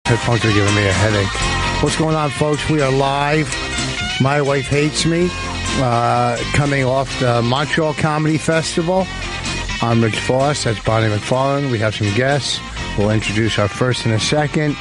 Headphones are giving me a headache. What's going on, folks? We are live. My Wife Hates Me. Coming off the Montreal Comedy Festival. I'm Rich Voss. That's Bonnie McFarlane. We have some guests. We'll introduce our first in a second.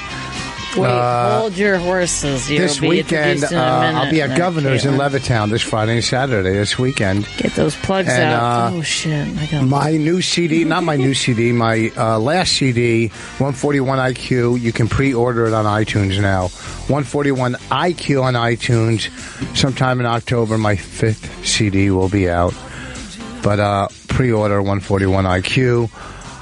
Wait, hold your horses. This weekend, I'll be at Governor's in Levittown this Friday and Saturday. This weekend. Get those plugs out. Oh, shit. My new CD, not my new CD, my last CD, 141 IQ. You can pre-order it on iTunes now. 141 IQ on iTunes. Sometime in October, my 5th CD will be out. But pre-order 141 IQ.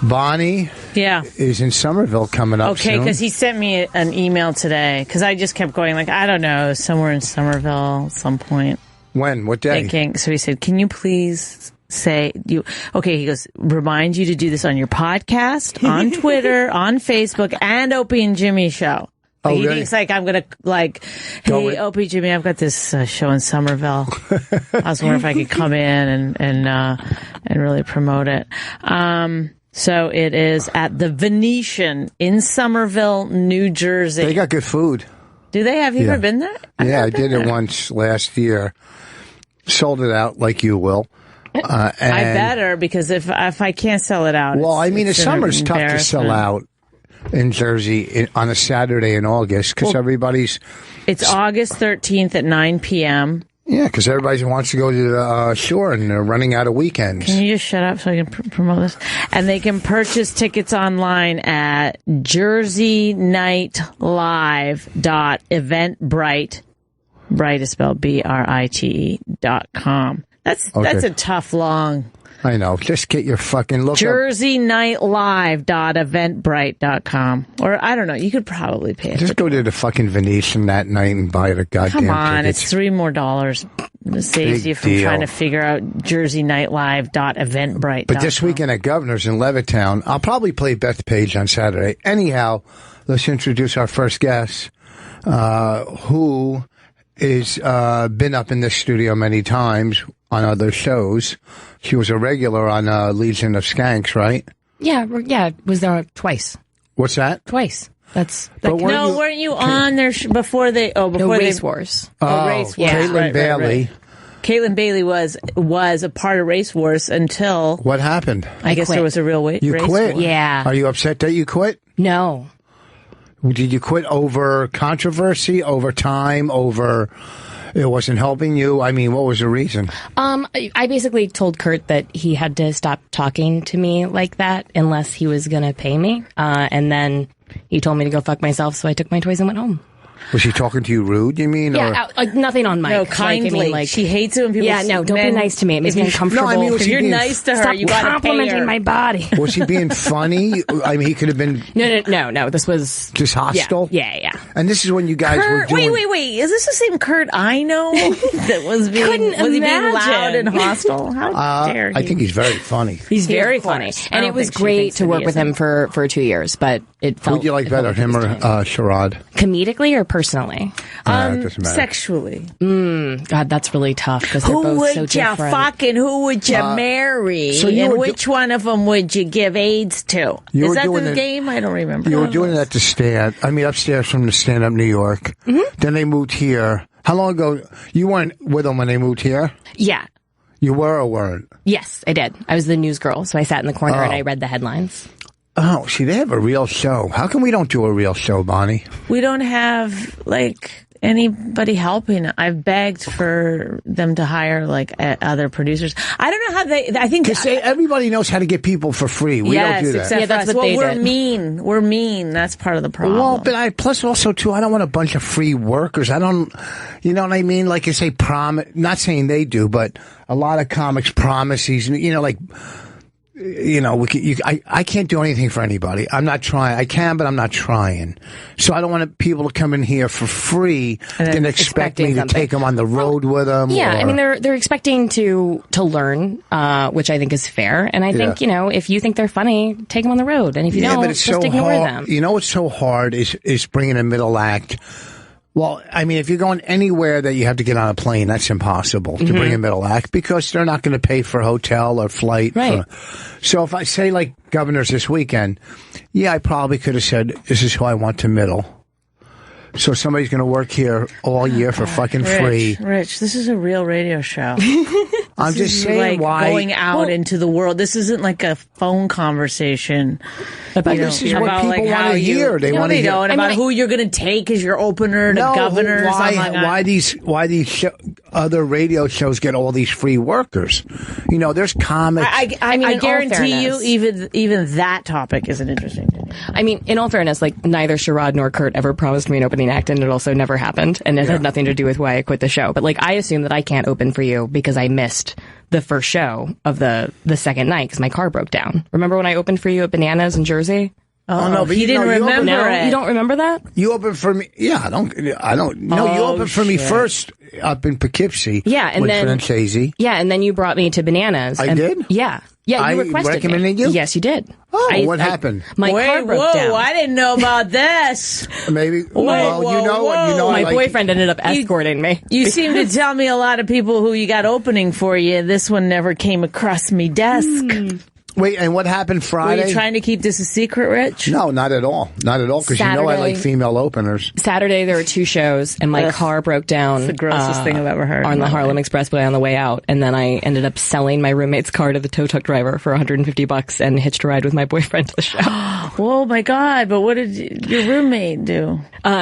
Bonnie is in Somerville coming up soon. Okay, because he sent me an email today, because I just kept going, like, I don't know, somewhere in Somerville at some point. When? What day? Thinking. So he said, can you please say, he goes, remind you to do this on your podcast, on Twitter, on Facebook, and Opie and Jimmy show. Oh, he really? thinks, like, I'm going to, hey, Opie, Jimmy, I've got this show in Somerville. I was wondering if I could come in and really promote it. So it is at the Venetian in Somerville, New Jersey. They got good food. Do they? Have you ever been there? I did it once last year. Sold it out like you will. I better, because if I can't sell it out. Well, I mean, the summer's tough to sell out in Jersey on a Saturday in August because everybody's. It's August 13th at 9 p.m. Yeah, because everybody wants to go to the shore and they're running out of weekends. Can you just shut up so I can promote this? And they can purchase tickets online at jerseynightlive.eventbrite. Bright is spelled BRITE.com. That's a tough long. I know. Just get your fucking look jerseynightlive.eventbrite.com. Or, I don't know, you could probably pay it. Just go to the fucking Venetian that night and buy the goddamn Come on, tickets. it's $3 more. It saves you from trying to figure out jerseynightlive.eventbrite.com. But this weekend at Governor's in Levittown, I'll probably play Beth Page on Saturday. Anyhow, let's introduce our first guest, who is been up in this studio many times on other shows. She was a regular on Legion of Skanks, right? Yeah, was there twice. What's that? Twice. Weren't you on there before they? Race Wars. Race Wars. Caitlin Bailey. Right. Caitlin Bailey was a part of Race Wars until. What happened? I guess quit. there was a real race. You quit? War. Yeah. Are you upset that you quit? No. Did you quit over controversy, over time, over it wasn't helping you? I mean, what was the reason? I basically told Kurt that he had to stop talking to me like that unless he was going to pay me. And then he told me to go fuck myself, so I took my toys and went home. Was she talking to you rude, you mean? Yeah, nothing on mic. No, kindly. She hates it when people... Yeah, no, don't be nice to me. It makes me uncomfortable. No, I mean, if you're nice to her, you got to pay her. Stop complimenting my body. Was he being funny? I mean, he could have been... No. This was... Just hostile? Yeah. And this is when you guys were doing... Wait. Is this the same Kurt I know that was being loud and hostile? How dare he? I think he's very funny. He's very funny. And it was great to work with him for 2 years, but it felt... Who'd you like better, him or Sherrod? Comedically or personally? Sexually. God, that's really tough because they're both so different. Who would you marry? And which one of them would you give AIDS to? Is that the game? I don't remember. You were doing it at the stand. I mean, upstairs from the stand up New York. Mm-hmm. Then they moved here. How long ago? You weren't with them when they moved here? Yeah. You were or weren't? Yes, I did. I was the news girl, so I sat in the corner and I read the headlines. Oh, see, they have a real show. How come we don't do a real show, Bonnie? We don't have, anybody helping. I've begged for them to hire, other producers. I don't know how I think... Because everybody knows how to get people for free. We don't do that. Except that's what they we're did. mean. We're mean. That's part of the problem. Well, but plus also, too, I don't want a bunch of free workers. I don't... You know what I mean? Like you say, not saying they do, but a lot of comics promise these, I can't do anything for anybody. I'm not trying. I can, but I'm not trying. So I don't want people to come in here for free and expect me to take them on the road with them. Yeah, I mean, they're expecting to learn, which I think is fair. And I think, if you think they're funny, take them on the road. And if you don't, just ignore them. You know what's so hard is bringing a middle act Well, I mean, if you're going anywhere that you have to get on a plane, that's impossible to bring a middle act because they're not going to pay for hotel or flight. Right. So if I say like Governors this weekend, I probably could have said, this is who I want to middle. So somebody's going to work here all year for fucking free. Rich, this is a real radio show. I'm just saying like why. Going out into the world. This isn't like a phone conversation. This is what people want to hear. They want to hear. About who you're going to take as your opener to Governors. Why these other radio shows get all these free workers? There's comics. I guarantee you, even that topic isn't interesting to me. I mean, in all fairness, like neither Sherrod nor Kurt ever promised me an opening act, and it also never happened, and it had nothing to do with why I quit the show. But like, I assume that I can't open for you because I missed the first show of the second night because my car broke down. Remember when I opened for you at Bananas in Jersey? Oh no, but he didn't remember it. You don't remember that? You opened for me. Yeah, I don't. No, you opened for me first up in Poughkeepsie. Yeah, and with then Francesi. Yeah, and then you brought me to Bananas. I did. Yeah. Yeah, you requested recommended me. you? Yes, you did. Oh, what happened? My car broke down. I didn't know about this. Maybe. My boyfriend ended up escorting me. You seem to tell me a lot of people who you got opening for you. This one never came across me desk. Wait, and what happened Friday? Were you trying to keep this a secret, Rich? No, not at all. Not at all, because I like female openers. Saturday, there were 2 shows, and my car broke down. It's the grossest thing I've ever heard. On the Harlem Expressway on the way out, and then I ended up selling my roommate's car to the tow truck driver for $150 and hitched a ride with my boyfriend to the show. Oh my God, but what did your roommate do?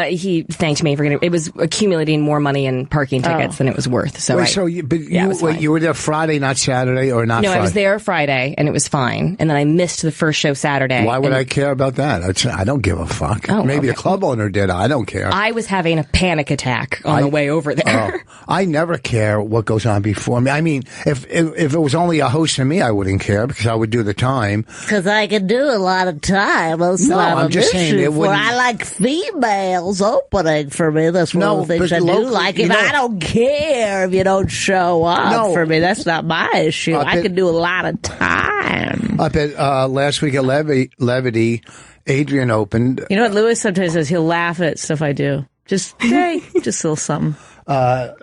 He thanked me for getting it. Was accumulating more money in parking tickets than it was worth. So you were there Friday, not Saturday, or not? No, Friday? I was there Friday, and it was fine. And then I missed the first show Saturday. Why would I care about that? I don't give a fuck. Maybe the club owner did. I don't care. I was having a panic attack on the way over there. I never care what goes on before me. I mean, if it was only a host and me, I wouldn't care because I would do the time. Because I can do a lot of time. I'm just saying it wouldn't. I like females opening for me. That's one of the things I do. Like, if I don't care if you don't show up for me, that's not my issue. I can do a lot of time. Up at last week at Levity, Adrian opened. You know what Lewis sometimes says? He'll laugh at stuff I do. Just a little something.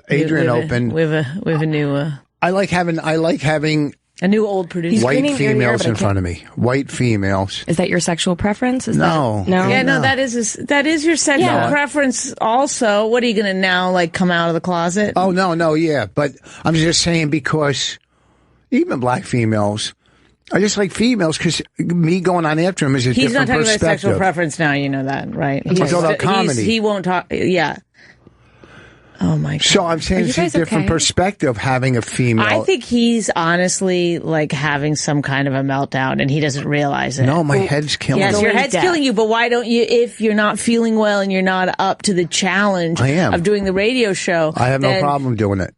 Adrian opened. We have a new. I like having a new old producer. White females in front of me. White females. Is that your sexual preference? No. Yeah, no. That is your sexual preference. Also, what are you going to now come out of the closet? Oh no, yeah. But I'm just saying because even black females. I just like females because me going on after him is a different perspective. He's not talking about sexual preference now, you know that, right? He's talking about comedy. He won't talk, yeah. Oh my God. So I'm saying it's a different perspective having a female. I think he's honestly having some kind of a meltdown and he doesn't realize it. No, my head's killing me. Yes, your head's killing you, but why don't you, if you're not feeling well and you're not up to the challenge of doing the radio show. I have no problem doing it.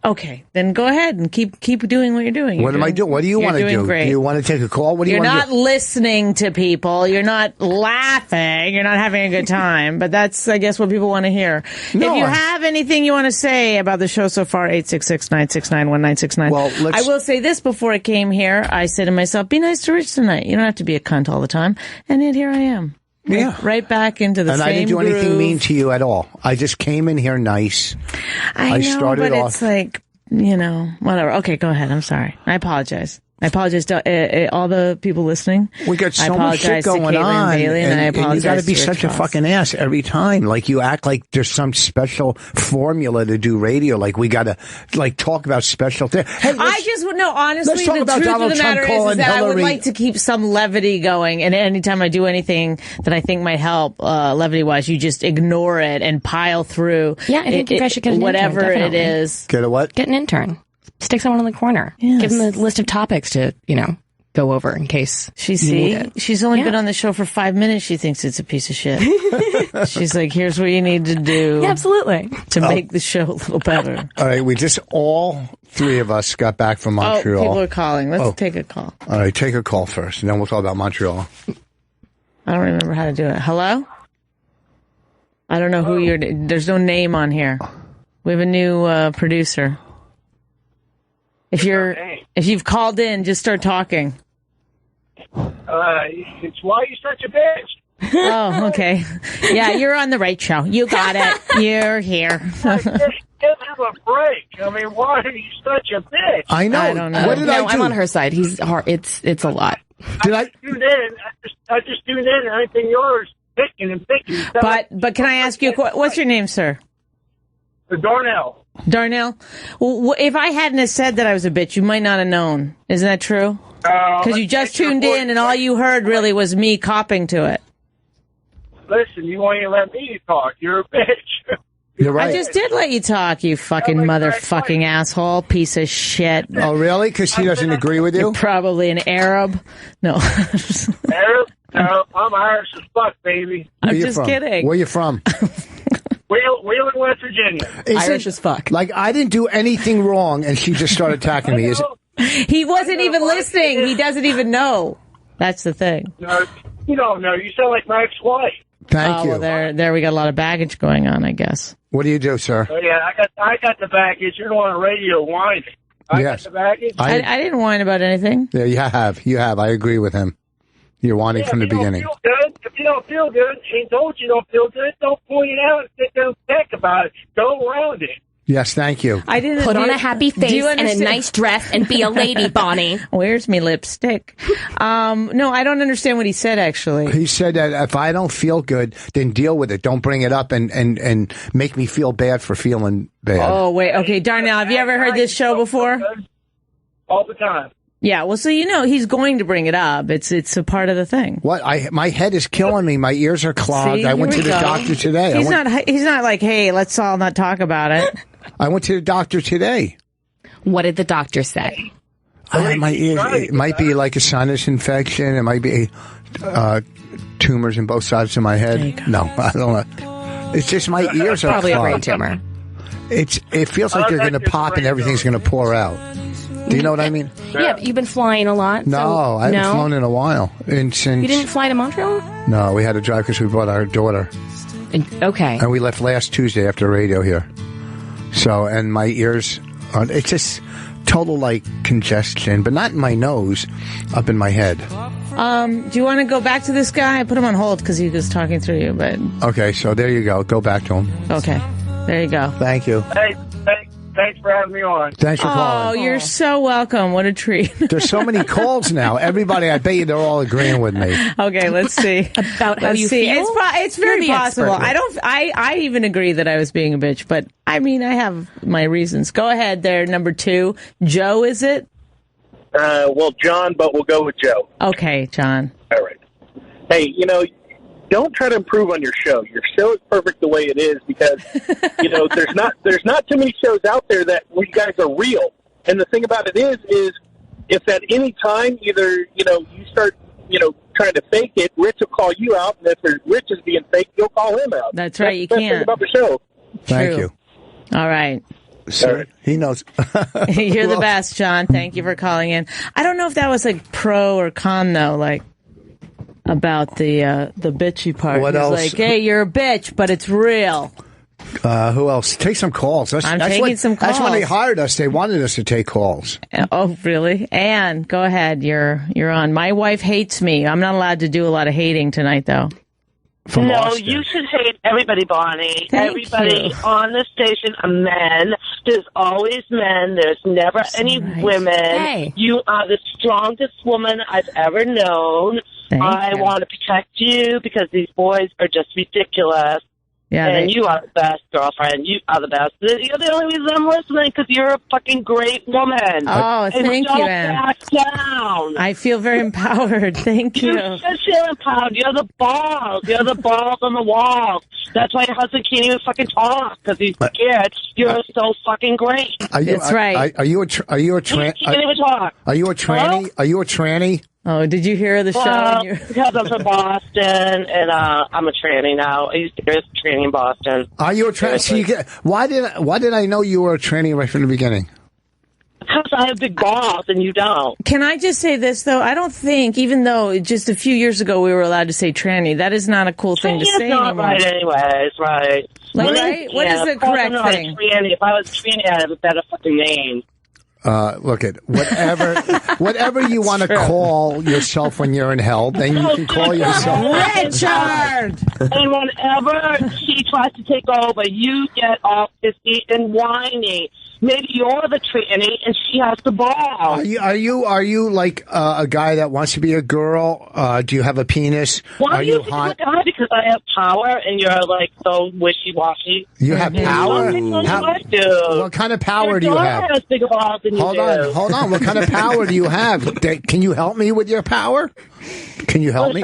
Okay, then go ahead and keep doing what you're doing. What am I doing? What do you want to do? Great. Do you want to take a call? What do you want to do? You're not listening to people. You're not laughing. You're not having a good time. But that's, I guess, what people want to hear. No, if you have anything you want to say about the show so far, 866-969-1969. Well, I will say this before I came here. I said to myself, be nice to Rich tonight. You don't have to be a cunt all the time. And yet here I am. Yeah. Right back into the same groove. And I didn't do anything mean to you at all. I just came in here nice. I know, started but off. It's whatever. Okay, go ahead. I'm sorry. I apologize. I apologize to all the people listening. We got so much shit going on. Bailey, and I apologize. You got to be such a fucking ass every time. Like you act like there's some special formula to do radio. Like we got to talk about special things. Hey, honestly, the truth of the matter is that I would like to keep some levity going. And anytime I do anything that I think might help, levity wise, you just ignore it and pile through. Yeah, I think you guys should get an whatever intern, it is. Get a what? Get an intern. Stick someone in the corner. Yes. Give them a list of topics to, go over in case she's only been on the show for 5 minutes. She thinks it's a piece of shit. She's like, here's what you need to do. Yeah, absolutely. To make the show a little better. All right. All 3 of us got back from Montreal. Oh, people are calling. Let's take a call. All right. Take a call first and then we'll talk about Montreal. I don't remember how to do it. Hello? I don't know who there's no name on here. We have a new producer. If you've called in, just start talking. It's why you such a bitch. Oh, okay. Yeah, you're on the right show. You got it. You're here. Give him a break. I mean, why are you such a bitch? I know. I don't know. What did I do? I'm on her side. He's hard. It's a lot. I just tuned in. Anything yours, picking. But can I ask you, what's your name, sir? Darnell. Darnell? Well, if I hadn't have said that I was a bitch, you might not have known. Isn't that true? Because you just tuned in and all you heard really was me copping to it. Listen, you won't even let me talk. You're a bitch. You're right. I just did let you talk, you fucking motherfucking asshole, piece of shit. Oh, really? Because she doesn't agree with you? You're probably an Arab. No. Arab? No, I'm Irish as fuck, baby. I'm just kidding. Where you from? Wheeling, West Virginia. Irish as fuck. Like, I didn't do anything wrong, and she just started attacking me. Is it? He wasn't even listening. He doesn't even know. That's the thing. No, you don't know. You sound like my ex-wife. Thank you. Well, there we got a lot of baggage going on, I guess. What do you do, sir? Oh, yeah, I got the baggage. You're on the radio whining. I got the baggage. I didn't whine about anything. Yeah, you have. I agree with him. You're whining from the beginning. If you don't feel good, she told you don't feel good, don't point it out and sit there and think about it. Go around it. Yes, thank you. I didn't Put on a happy face and a nice dress and be a lady, Bonnie. Where's me lipstick? No, I don't understand what he said, actually. He said that if I don't feel good, then deal with it. Don't bring it up and make me feel bad for feeling bad. Oh, wait. Okay, Darnell, have you ever heard this show before? All the time. Yeah, well, so he's going to bring it up. It's a part of the thing. What? My head is killing me. My ears are clogged. See, I went to the doctor today. He's not like, hey, let's all not talk about it. I went to the doctor today. What did the doctor say? My ears. It might be like a sinus infection. It might be tumors in both sides of my head. No, I don't know. It's just my ears are probably clogged. a brain tumor. It feels like they're going to pop and everything's going to pour out. Do you know what I mean? Yeah, you've been flying a lot. No, I haven't flown in a while. And since you didn't fly to Montreal? No, we had to drive because we brought our daughter. Okay. And we left last Tuesday after radio here. So, and my ears, it's just total like congestion, but not in my nose, up in my head. Do you want to go back to this guy? I put him on hold because he was talking through you, but... Okay, so there you go. Go back to him. Okay, there you go. Thank you. Hey, thanks for having me on. Thanks for calling. Oh, you're so welcome. What a treat. There's so many calls now. Everybody, I bet you they're all agreeing with me. Okay, let's see. About how you feel? It's very possible. I even agree that I was being a bitch, but I mean, I have my reasons. Go ahead there, number 2. Joe, is it? Well, John, but we'll go with Joe. Okay, John. All right. Hey, don't try to improve on your show. Your show is perfect the way it is because, there's not too many shows out there that where you guys are real. And the thing about it is if at any time either, you start, trying to fake it, Rich will call you out. And if Rich is being fake, you'll call him out. That's right. You That's can't. the thing about the show. Thank you. All right. So, he knows. You're the best, John. Thank you for calling in. I don't know if that was like pro or con though, like about the bitchy part. What else? Like, hey, you're a bitch, but it's real. Who else? Take some calls. I'm taking some calls. That's when they hired us. They wanted us to take calls. Oh, really? Anne, go ahead. You're on. My wife hates me. I'm not allowed to do a lot of hating tonight, though. From no, Austin. You should hate everybody, Bonnie. Thank everybody you. on the station are men. There's always men. There's never any women. Hey. You are the strongest woman I've ever known. I you. want to protect you because these boys are just ridiculous. Yeah, and you are the best, girlfriend. You are the best. You're the only reason I'm listening because you're a fucking great woman. Oh, and thank don't you, Anne. back down. I feel very empowered. Thank you. You should feel empowered. You're the balls. You're the balls on the wall. That's why your husband can't even fucking talk because he's scared. You're so fucking great. That's right. Are you a He can't even talk. Are you a tranny? Hello? Are you a tranny? Oh, did you hear the show? Well, because I'm from Boston, and I'm a tranny now. I used to be a tranny in Boston. Are you a tranny? So why did I know you were a tranny right from the beginning? Because I have big balls and you don't. Can I just say this, though? I don't think, even though just a few years ago we were allowed to say tranny, that is not a cool thing to say not anymore. right anyways, right. Like, right? What is the correct thing? Tranny. If I was tranny, I'd have a better fucking name. look at whatever you want to call yourself when you're in hell, then you can call yourself Richard. And whenever she tries to take over, you get all pissy and whiny. Maybe you're the tranny and she has the ball. Are you like a guy that wants to be a girl? Do you have a penis? Why are do you you think hot? I'm a guy? Because I have power and you're like so wishy-washy. You have power? I do. What kind of power do you have? Has bigger balls than you do. Hold on. What kind of power do you have? Can you help me with your power? Can you help me?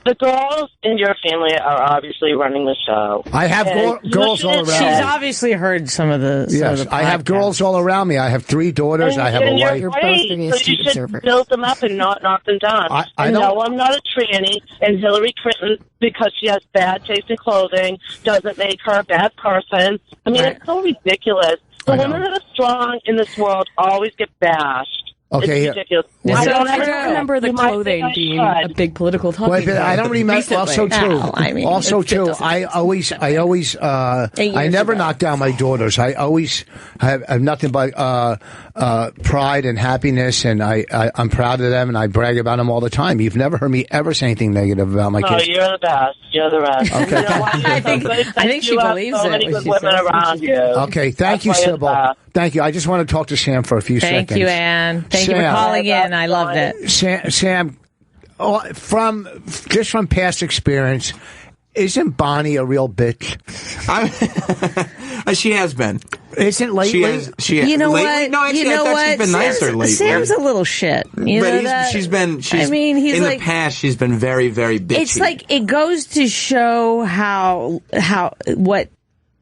The girls in your family are obviously running the show. I have girls all around. She's obviously heard some of the. Yes, I have girls all around me. I have 3 daughters. I have a wife. You're both to be So astute you should observers. build them up and not knock them down. I know don't- I'm not a tranny, and Hillary Clinton, because she has bad taste in clothing, doesn't make her a bad person. I mean, it's so ridiculous. The women that are strong in this world always get bashed. Okay, it's ridiculous. I don't ever remember the You might clothing think I being should. a big political talking Wait, but I don't remember. recently. Also, too. No, I mean, I always. 8 I years never ago. knock down my daughters. I always have nothing but pride and happiness, and I'm proud of them, and I brag about them all the time. You've never heard me ever say anything negative about my No, kids. you're the best. You're the best. Okay. You know why you're I think- so good? I think she You have believes so it many when good she women says it. around you. Okay, thank you, That's why you're the Sybil. best. Thank you. I just want to talk to Sam for a few seconds. Thank you, Ann. Thank you for Sam. calling in. I loved it. Sam, from past experience, isn't Bonnie a real bitch? She has been. Isn't lately? You know lately? what? No, actually, you know I thought what? she's been nicer lately. Sam's a little shit. You know that? She's I mean, he's in like, the past. She's been very, very bitchy. it's like it goes to show how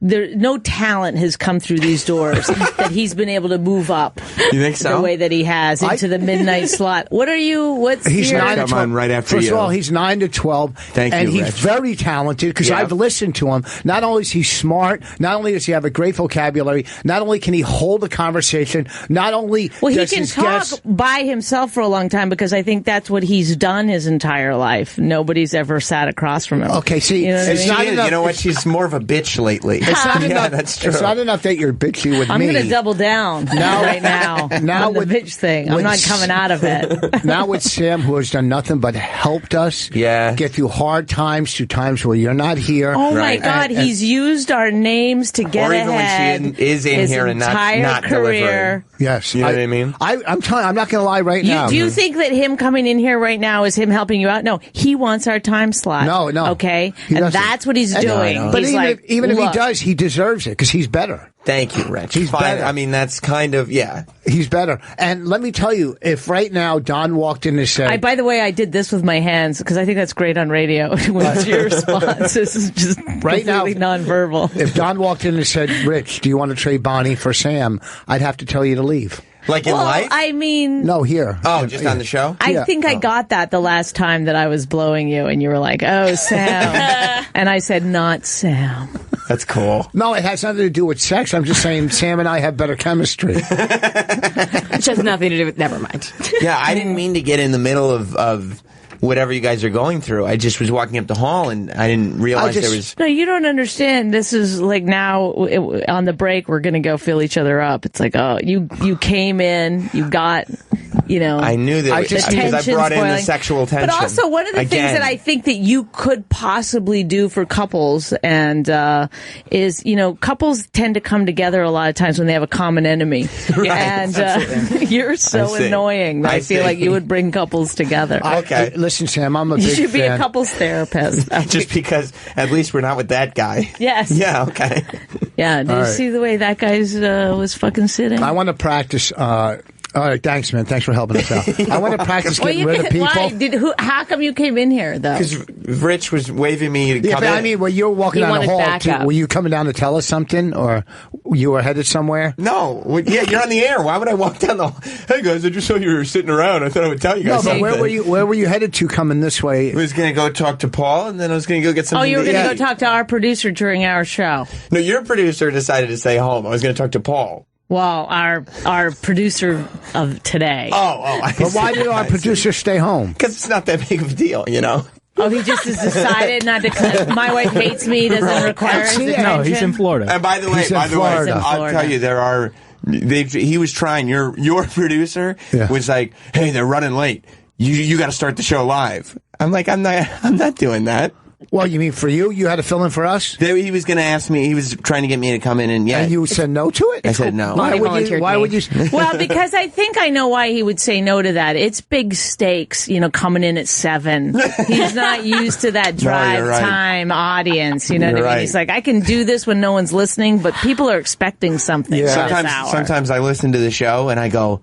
no talent has come through these doors that he's been able to move up. You think so? The way that he has into the midnight slot. What are you? What's He's your, 9 to Come 12. on, right after First you. of all, he's 9 to 12. Thank and you, he's Rich. very talented because Yeah. I've listened to him. Not only is he smart, not only does he have a great vocabulary, not only can he hold a conversation, not only Well, he does can his talk guests- by himself for a long time because I think that's what he's done his entire life. Nobody's ever sat across from him. Okay, see, You know what I it's mean? not enough. You know what? She's more of a bitch lately. It's not yeah, enough. that's true. It's not enough that you're bitchy with I'm me. going to double down right now now on the with- bitch thing. I'm with- not coming out of it. Now with Sam, who has done nothing but helped us get through hard times to times where you're not here. Oh Right. my God, And- he's used our names to get Or even ahead. when she is in his here and entire not career. Yes, You know what I mean? I'm telling. I'm not going to lie right now. Do you think that him coming in here right now is him helping you out? No, he wants our time slot. No. Okay, He and doesn't. that's what he's And- doing. But He's even, like, even if he "Look." does, he deserves it because he's better. Thank you, Rich. He's Fine. better. I mean, that's kind of He's better. And let me tell you, if right now Don walked in and said, By the way, I did this with my hands because I think that's great on radio. When your response is just Right now- completely nonverbal. if Don walked in and said, Rich, do you want to trade Bonnie for Sam? I'd have to tell you to leave. like in Well, life. I mean, No, here. Oh, just on the show. I think I got that the last time that I was blowing you, and you were like, "Oh, Sam," and I said, "Not Sam." That's cool. No, it has nothing to do with sex. I'm just saying Sam and I have better chemistry. Which has nothing to do with. Never mind. Yeah, I didn't mean to get in the middle of whatever you guys are going through. I just was walking up the hall and I didn't realize there was. No, you don't understand. This is like now on the break, we're going to go fill each other up. It's like, oh, you came in, you got, you know. I knew that because I tension's brought in the boiling. sexual tension. But also, one of the things Again. that I think that you could possibly do for couples and is, you know, couples tend to come together a lot of times when they have a common enemy. Right, And you're so I see. annoying that I feel see. like you would bring couples together. Okay. Listen, Sam, I'm a You big should be a fan. couples therapist. just because at least we're not with that guy. Yes. Yeah. Okay. Yeah. Did you right. see the way that guy's was fucking sitting? I want to practice. All right, thanks, man. Thanks for helping us out. I want to practice getting rid of people. Why? How come you came in here though? Because Rich was waving me to Yeah, come but in. I mean, when you were walking He down the wanted hall, backup. were you coming down to tell us something, or you were headed somewhere? No, yeah, you're on the air. Why would I walk down the? Hey guys, I just saw you were sitting around. I thought I would tell you No, guys. but something. where were you headed to coming this way? I was going to go talk to Paul, and then I was going to go get something. Oh, you were to going to eat. go talk to our producer during our show. No, your producer decided to stay home. I was going to talk to Paul. Well, our producer of today. I But why did our producer stay home? Because it's not that big of a deal, you know. Oh, he just has decided not to. My wife hates me. Doesn't require his attention. No, he's in Florida. And by the way, He's in I'll Florida. tell you, there are he was trying. Your producer was like, "Hey, they're running late. You got to start the show live." I'm like, I'm not doing that. Well, you mean for you? You had to fill in for us? He was going to ask me. He was trying to get me to come in, and you said no to it? I said no. Why would you? Well, because I think I know why he would say no to that. It's big stakes, coming in at 7. He's not used to that drive time audience. You know what I mean? He's like, I can do this when no one's listening, but people are expecting something. Yeah. Sometimes I listen to the show and I go,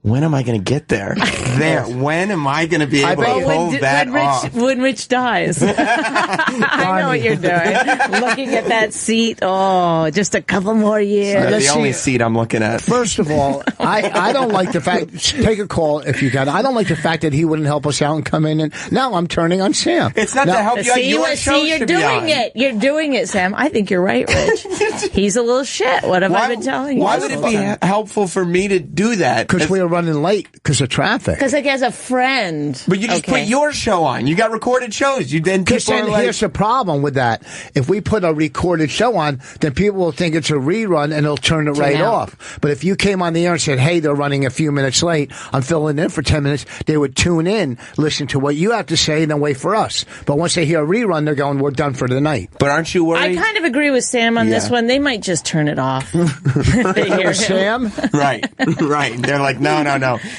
when am I going to get there? When am I going to be able to pull that off? When Rich dies. I know what you're doing. Looking at that seat. Oh, just a couple more years. That's the only seat I'm looking at. First of all, I don't like the fact, take a call if you can. I don't like the fact that he wouldn't help us out and come in. And now I'm turning on Sam. It's not to help you out. Your show you're doing it. You're doing it, Sam. I think you're right, Rich. He's a little shit. What have I been telling you? Why would it be helpful for me to do that? Because we are running late because of traffic. Because like as a friend. But you just put your show on. You got recorded shows. You then people are like, here's the problem with that. If we put a recorded show on, then people will think it's a rerun and they'll turn it right off. But if you came on the air and said, hey, they're running a few minutes late, I'm filling in for 10 minutes, they would tune in, listen to what you have to say, and then wait for us. But once they hear a rerun, they're going, we're done for the night. But aren't you worried? I kind of agree with Sam on this one. They might just turn it off. They hear Sam? Right. They're like, no.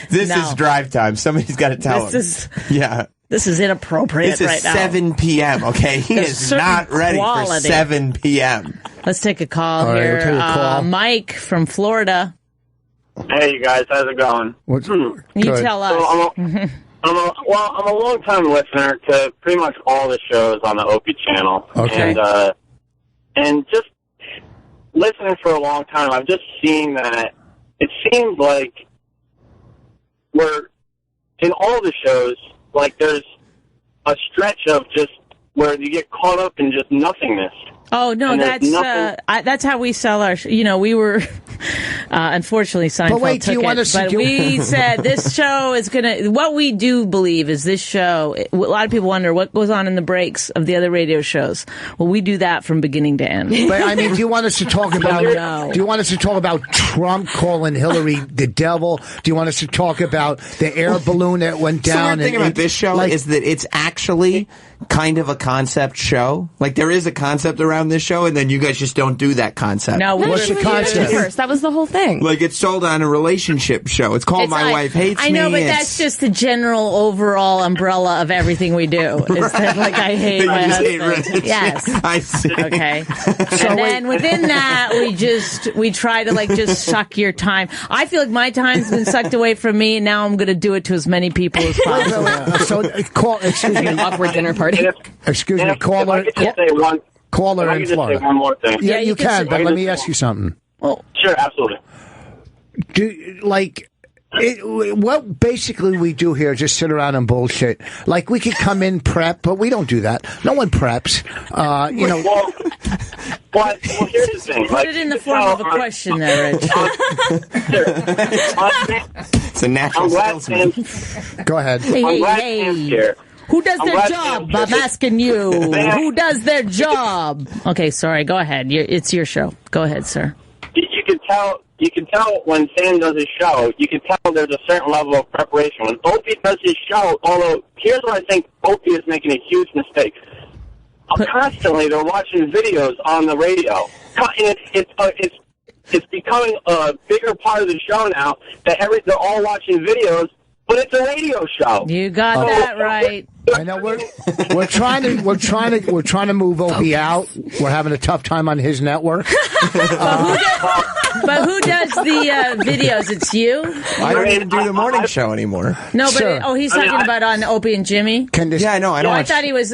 This is drive time. Somebody's got to tell him. This is inappropriate right now. It's 7 p.m., okay? He is not ready for 7 p.m. Let's take a call here. We'll take a call. Mike from Florida. Hey, you guys. How's it going? You tell us. So I'm a long-time listener to pretty much all the shows on the Opie channel. Okay. And just listening for a long time, I've just seen that it seems like we're in all the shows, like there's a stretch of just where you get caught up in just nothingness. Oh no, that's how we sell our. We were unfortunately Seinfeld took it, but we said this show is gonna. What we do believe is this show. A lot of people wonder what goes on in the breaks of the other radio shows. Well, we do that from beginning to end. But I mean, do you want us to talk about? Do you want us to talk about Trump calling Hillary the devil? Do you want us to talk about the air balloon that went down? The thing about this show is that it's actually kind of a concept show. Like there is a concept around this show, and then you guys just don't do that concept. No, what's the concept? That was the whole thing. Like it's sold on a relationship show. It's called My Wife Hates Me. I know, but that's just the general overall umbrella of everything we do. It's like I hate my husband. Yes, I see. Okay, and then within that, we try to just suck your time. I feel like my time's been sucked away from me, and now I'm going to do it to as many people as possible. Excuse me, awkward dinner party. Excuse me, caller. Caller in Florida. Say one more thing. Yeah, you can, but let me ask you something. Well, sure, absolutely. What basically we do here is just sit around and bullshit. Like we could come in prep, but we don't do that. No one preps. Well, here's the thing. Put it in the form of a question there, Rich. It's a natural salesman. Go ahead. Hey. Who does their job? I'm asking you. Who does their job? Okay, sorry. Go ahead. It's your show. Go ahead, sir. You can tell when Sam does his show, you can tell there's a certain level of preparation. When Opie does his show, although here's what I think Opie is making a huge mistake. Constantly they're watching videos on the radio. It's becoming a bigger part of the show now that they're all watching videos, but it's a radio show. You got that right. I know we're trying to move Opie out. We're having a tough time on his network. But who does the videos? It's you. I don't even do the morning show anymore. No, but he's talking about on Opie and Jimmy. Yeah, I know. I thought he was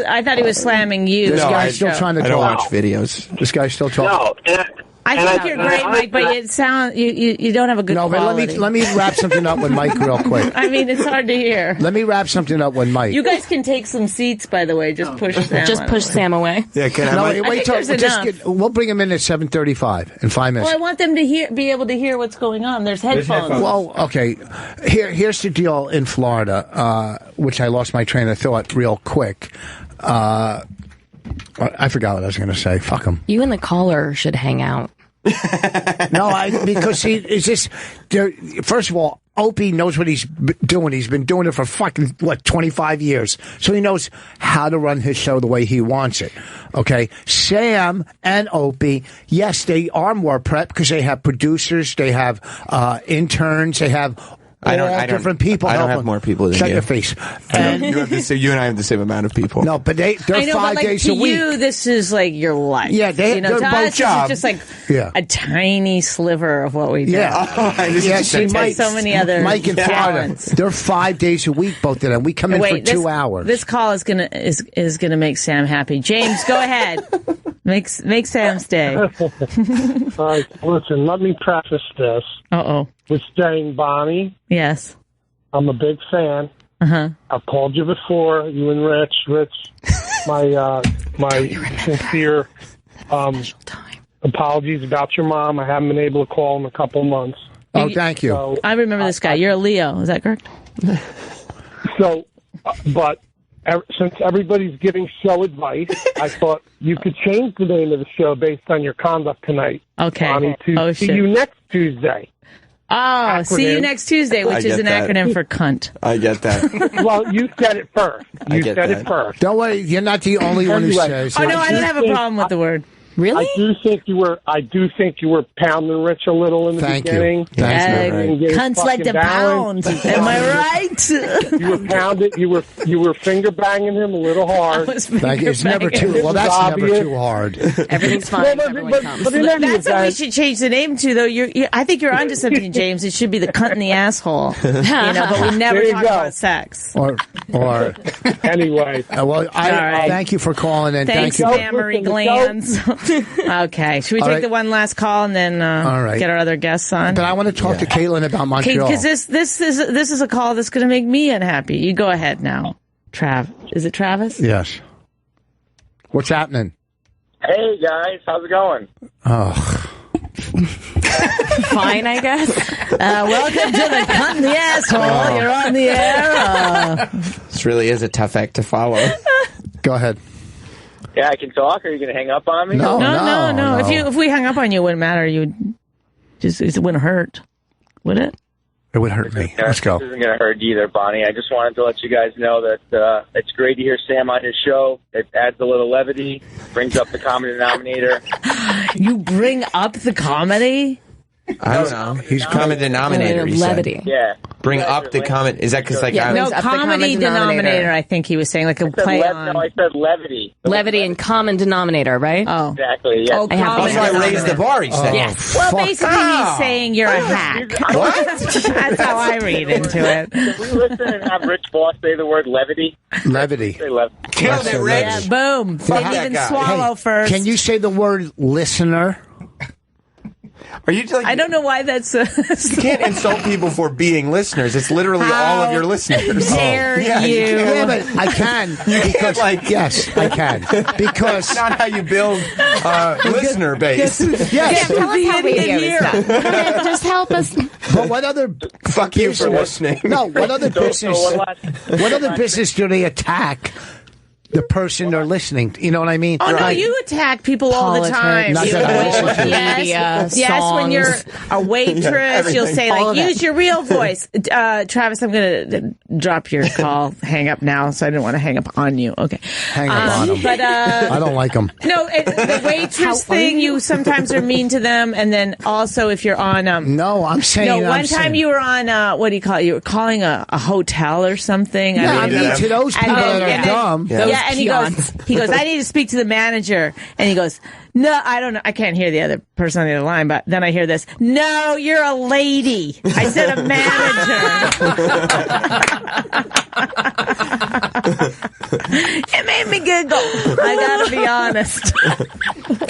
slamming you. This guy's still trying to talk. I don't watch videos. This guy's still talking. No. I think you're great, Mike, but it sounds you don't have a good quality. But let me wrap something up with Mike real quick. I mean, it's hard to hear. Let me wrap something up with Mike. You guys can take some seats, by the way. Just push Sam. Away. Yeah, wait till we'll bring him in at 7:35 in 5 minutes. Well, I want them to be able to hear what's going on. There's headphones. Well, okay. Here's the deal in Florida, which I lost my train of thought real quick. I forgot what I was going to say. Fuck him. You and the caller should hang out. No, because he is just. First of all, Opie knows what he's doing. He's been doing it for fucking 25 years, so he knows how to run his show the way he wants it. Okay, Sam and Opie, yes, they are more prep because they have producers, they have interns, they have. Different people. I don't have more people than you. Shut your face. And you and I have the same amount of people. No, but they're 5 days a week. To you, this is like your life. Yeah, they're to both us, jobs. This is just like a tiny sliver of what we do. Yeah, see, Mike, so many other Mike and Florida. They're 5 days a week, both of them. We come in for 2 hours. This call is gonna make Sam happy. James, go ahead. Make Sam's day. All right, listen. Let me preface this. With saying, Bonnie. Yes. I'm a big fan. I've called you before, you and Rich. Rich, my sincere apologies about your mom. I haven't been able to call in a couple of months. Oh, thank you. So, I remember this guy. You're a Leo. Is that correct? So, but since everybody's giving show advice, I thought you could change the name of the show based on your conduct tonight. Okay. Bonnie, to see you next Tuesday. Oh, acronym. See you next Tuesday, which is an acronym for cunt. I get that. Well, you said it first. You said it first. Don't worry, you're not the only one who says it. Oh, no, I don't have a problem with the word. Really? I do think you were pounding Rich a little in the beginning. Thank you. Cunts like to pound. Am I right? You were pounding. You were finger banging him a little hard. It's never too. Well, that's never too hard. Everything's fine. But that's what we should change the name to, though. I think you're onto something, James. It should be the cunt in the asshole. But we never talk about sex. Or anyway. Well, thank you for calling in. Thanks, Mammary glands. Okay, should we take the one last call and then get our other guests on? But I want to talk to Caitlin about Montreal. Because this is a call that's going to make me unhappy. You go ahead now, Is it Travis? Yes. What's happening? Hey guys, how's it going? Oh. Fine, I guess. Welcome to the cunt in the asshole. You're on the air. This really is a tough act to follow. Go ahead. Yeah, I can talk. Are you going to hang up on me? No. If we hung up on you, it wouldn't matter. It wouldn't hurt, would it? It would hurt me. Let's go. This isn't going to hurt you either, Bonnie. I just wanted to let you guys know that it's great to hear Sam on your show. It adds a little levity, brings up the common denominator. You bring up the comedy? I don't know. He's common denominator. He levity. Said. Yeah. Bring up the common. Is that because comedy denominator? I think he was saying like a play on. No, I said levity. Levity and common denominator, right? Oh, exactly. Yeah. Oh, I raised the bar. He said. Yes. Well, basically, he's saying you're a hack. What? That's how I read into it. Can we listen and have Rich Boss say the word levity? Levity. Killed it, Rich. Yeah, boom. Didn't even swallow first. Can you say the word listener? Are you like, I don't know why that's. You can't insult people for being listeners. It's literally all of your listeners. Dare you? Yeah, but I can. Because, yes, I can. Because that's not how you build listener base. Yes. Tell us how radio is done. Come in, just help us. But what other? Fuck you for listening. No, what other business? What other business do they attack? The person they're listening to, you know what I mean? Oh, no, you attack people all the time. Not that I listen to. Yes, when you're a waitress, you'll say, like, use your real voice. Travis, I'm going to drop your call. Hang up now, so I didn't want to hang up on you. Okay. Hang up on them. But, I don't like them. No, the waitress thing, you sometimes are mean to them, and then also if you're on... no, I'm saying... No, one time you were on, what do you call it? You were calling a hotel or something. Yeah, I mean, to those people that are dumb... Yeah, and he goes, I need to speak to the manager. And he goes, no, I don't know. I can't hear the other person on the other line, but then I hear this. No, you're a lady. I said a manager. It made me giggle. I gotta be honest.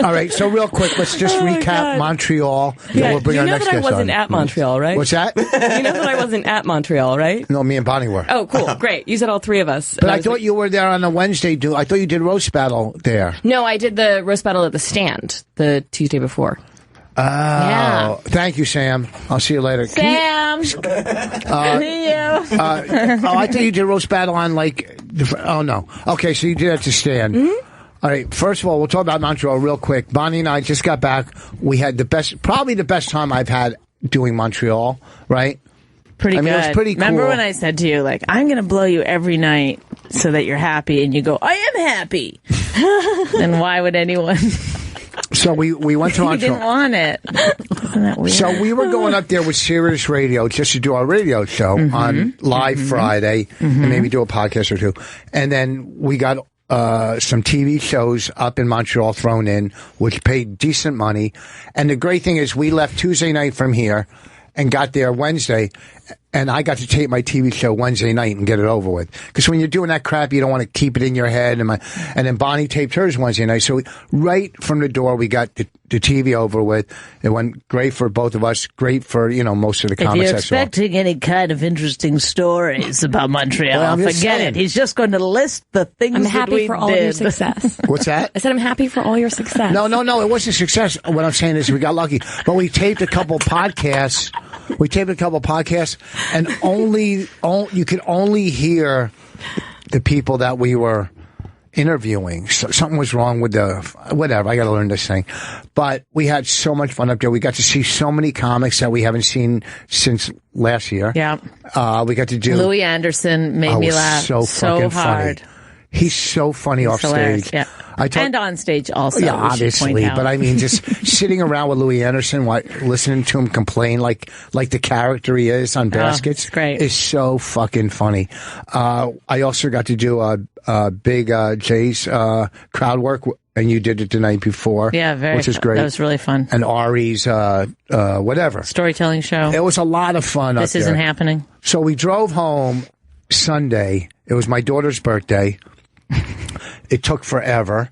All right, so real quick, let's just recap Montreal. Yeah, we'll bring our next guest on. You know that I wasn't at Montreal, right? What's that? You know that I wasn't at Montreal, right? No, me and Bonnie were. Oh, cool. Great. You said all three of us. But I thought you were there on a Wednesday. I thought you did roast battle there. No, I did the roast battle at the Stand the Tuesday before. Oh, yeah. Thank you, Sam. I'll see you later. Sam! See you. I thought you did roast battle on, oh, no. Okay, so you did at the Stand. Mm-hmm. All right, first of all, we'll talk about Montreal real quick. Bonnie and I just got back. We had probably the best time I've had doing Montreal, right? Pretty good. It was pretty cool. Remember when I said to you, like, I'm going to blow you every night so that you're happy, and you go, I am happy. Then why would anyone? So we went to Montreal. You didn't want it. Isn't that weird? So we were going up there with Sirius Radio just to do our radio show on live Friday and maybe do a podcast or two. And then we got some TV shows up in Montreal thrown in, which paid decent money. And the great thing is we left Tuesday night from here and got there Wednesday, and I got to tape my TV show Wednesday night and get it over with. Because when you're doing that crap, you don't want to keep it in your head. And then Bonnie taped hers Wednesday night. So right from the door, we got the TV over with. It went great for both of us. Great for, most of the comments. If you're expecting any kind of interesting stories about Montreal, forget it. He's just going to list the things I'm that happy we for all did. of your success. What's that? I said I'm happy for all your success. No, it wasn't success. What I'm saying is we got lucky. But we taped a couple podcasts. And you could only hear the people that we were interviewing. So something was wrong with whatever. I got to learn this thing. But we had so much fun up there. We got to see so many comics that we haven't seen since last year. Yeah. We got to do Louis Anderson made me laugh so funny. hard. He's so funny off stage. Yeah. And on stage also. Yeah, obviously. But I mean, just sitting around with Louis Anderson, listening to him complain like the character he is on Baskets, great. Is so fucking funny. I also got to do a big Jay's crowd work, and you did it the night before. Yeah, which is great. That was really fun. And Ari's whatever storytelling show. It was a lot of fun. This isn't happening. So we drove home Sunday. It was my daughter's birthday. It took forever.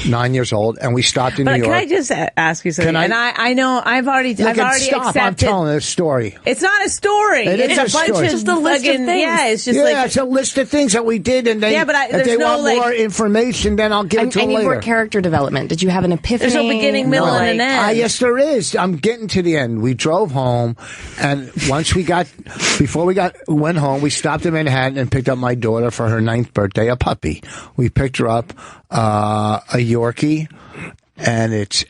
9 years old, and we stopped in New York. Can I just ask you something? And I know I've already accepted. I'm telling a story. It's not a story. It's a bunch story. of just a list of things. Yeah, it's just it's a list of things that we did, and if they want more information, then I'll give it to them later. I need more character development. Did you have an epiphany? There's no beginning, middle, and an end. Yes, there is. I'm getting to the end. We drove home, and before we went home, we stopped in Manhattan and picked up my daughter for her 9th birthday, a puppy. We picked her up, a Yorkie, and it's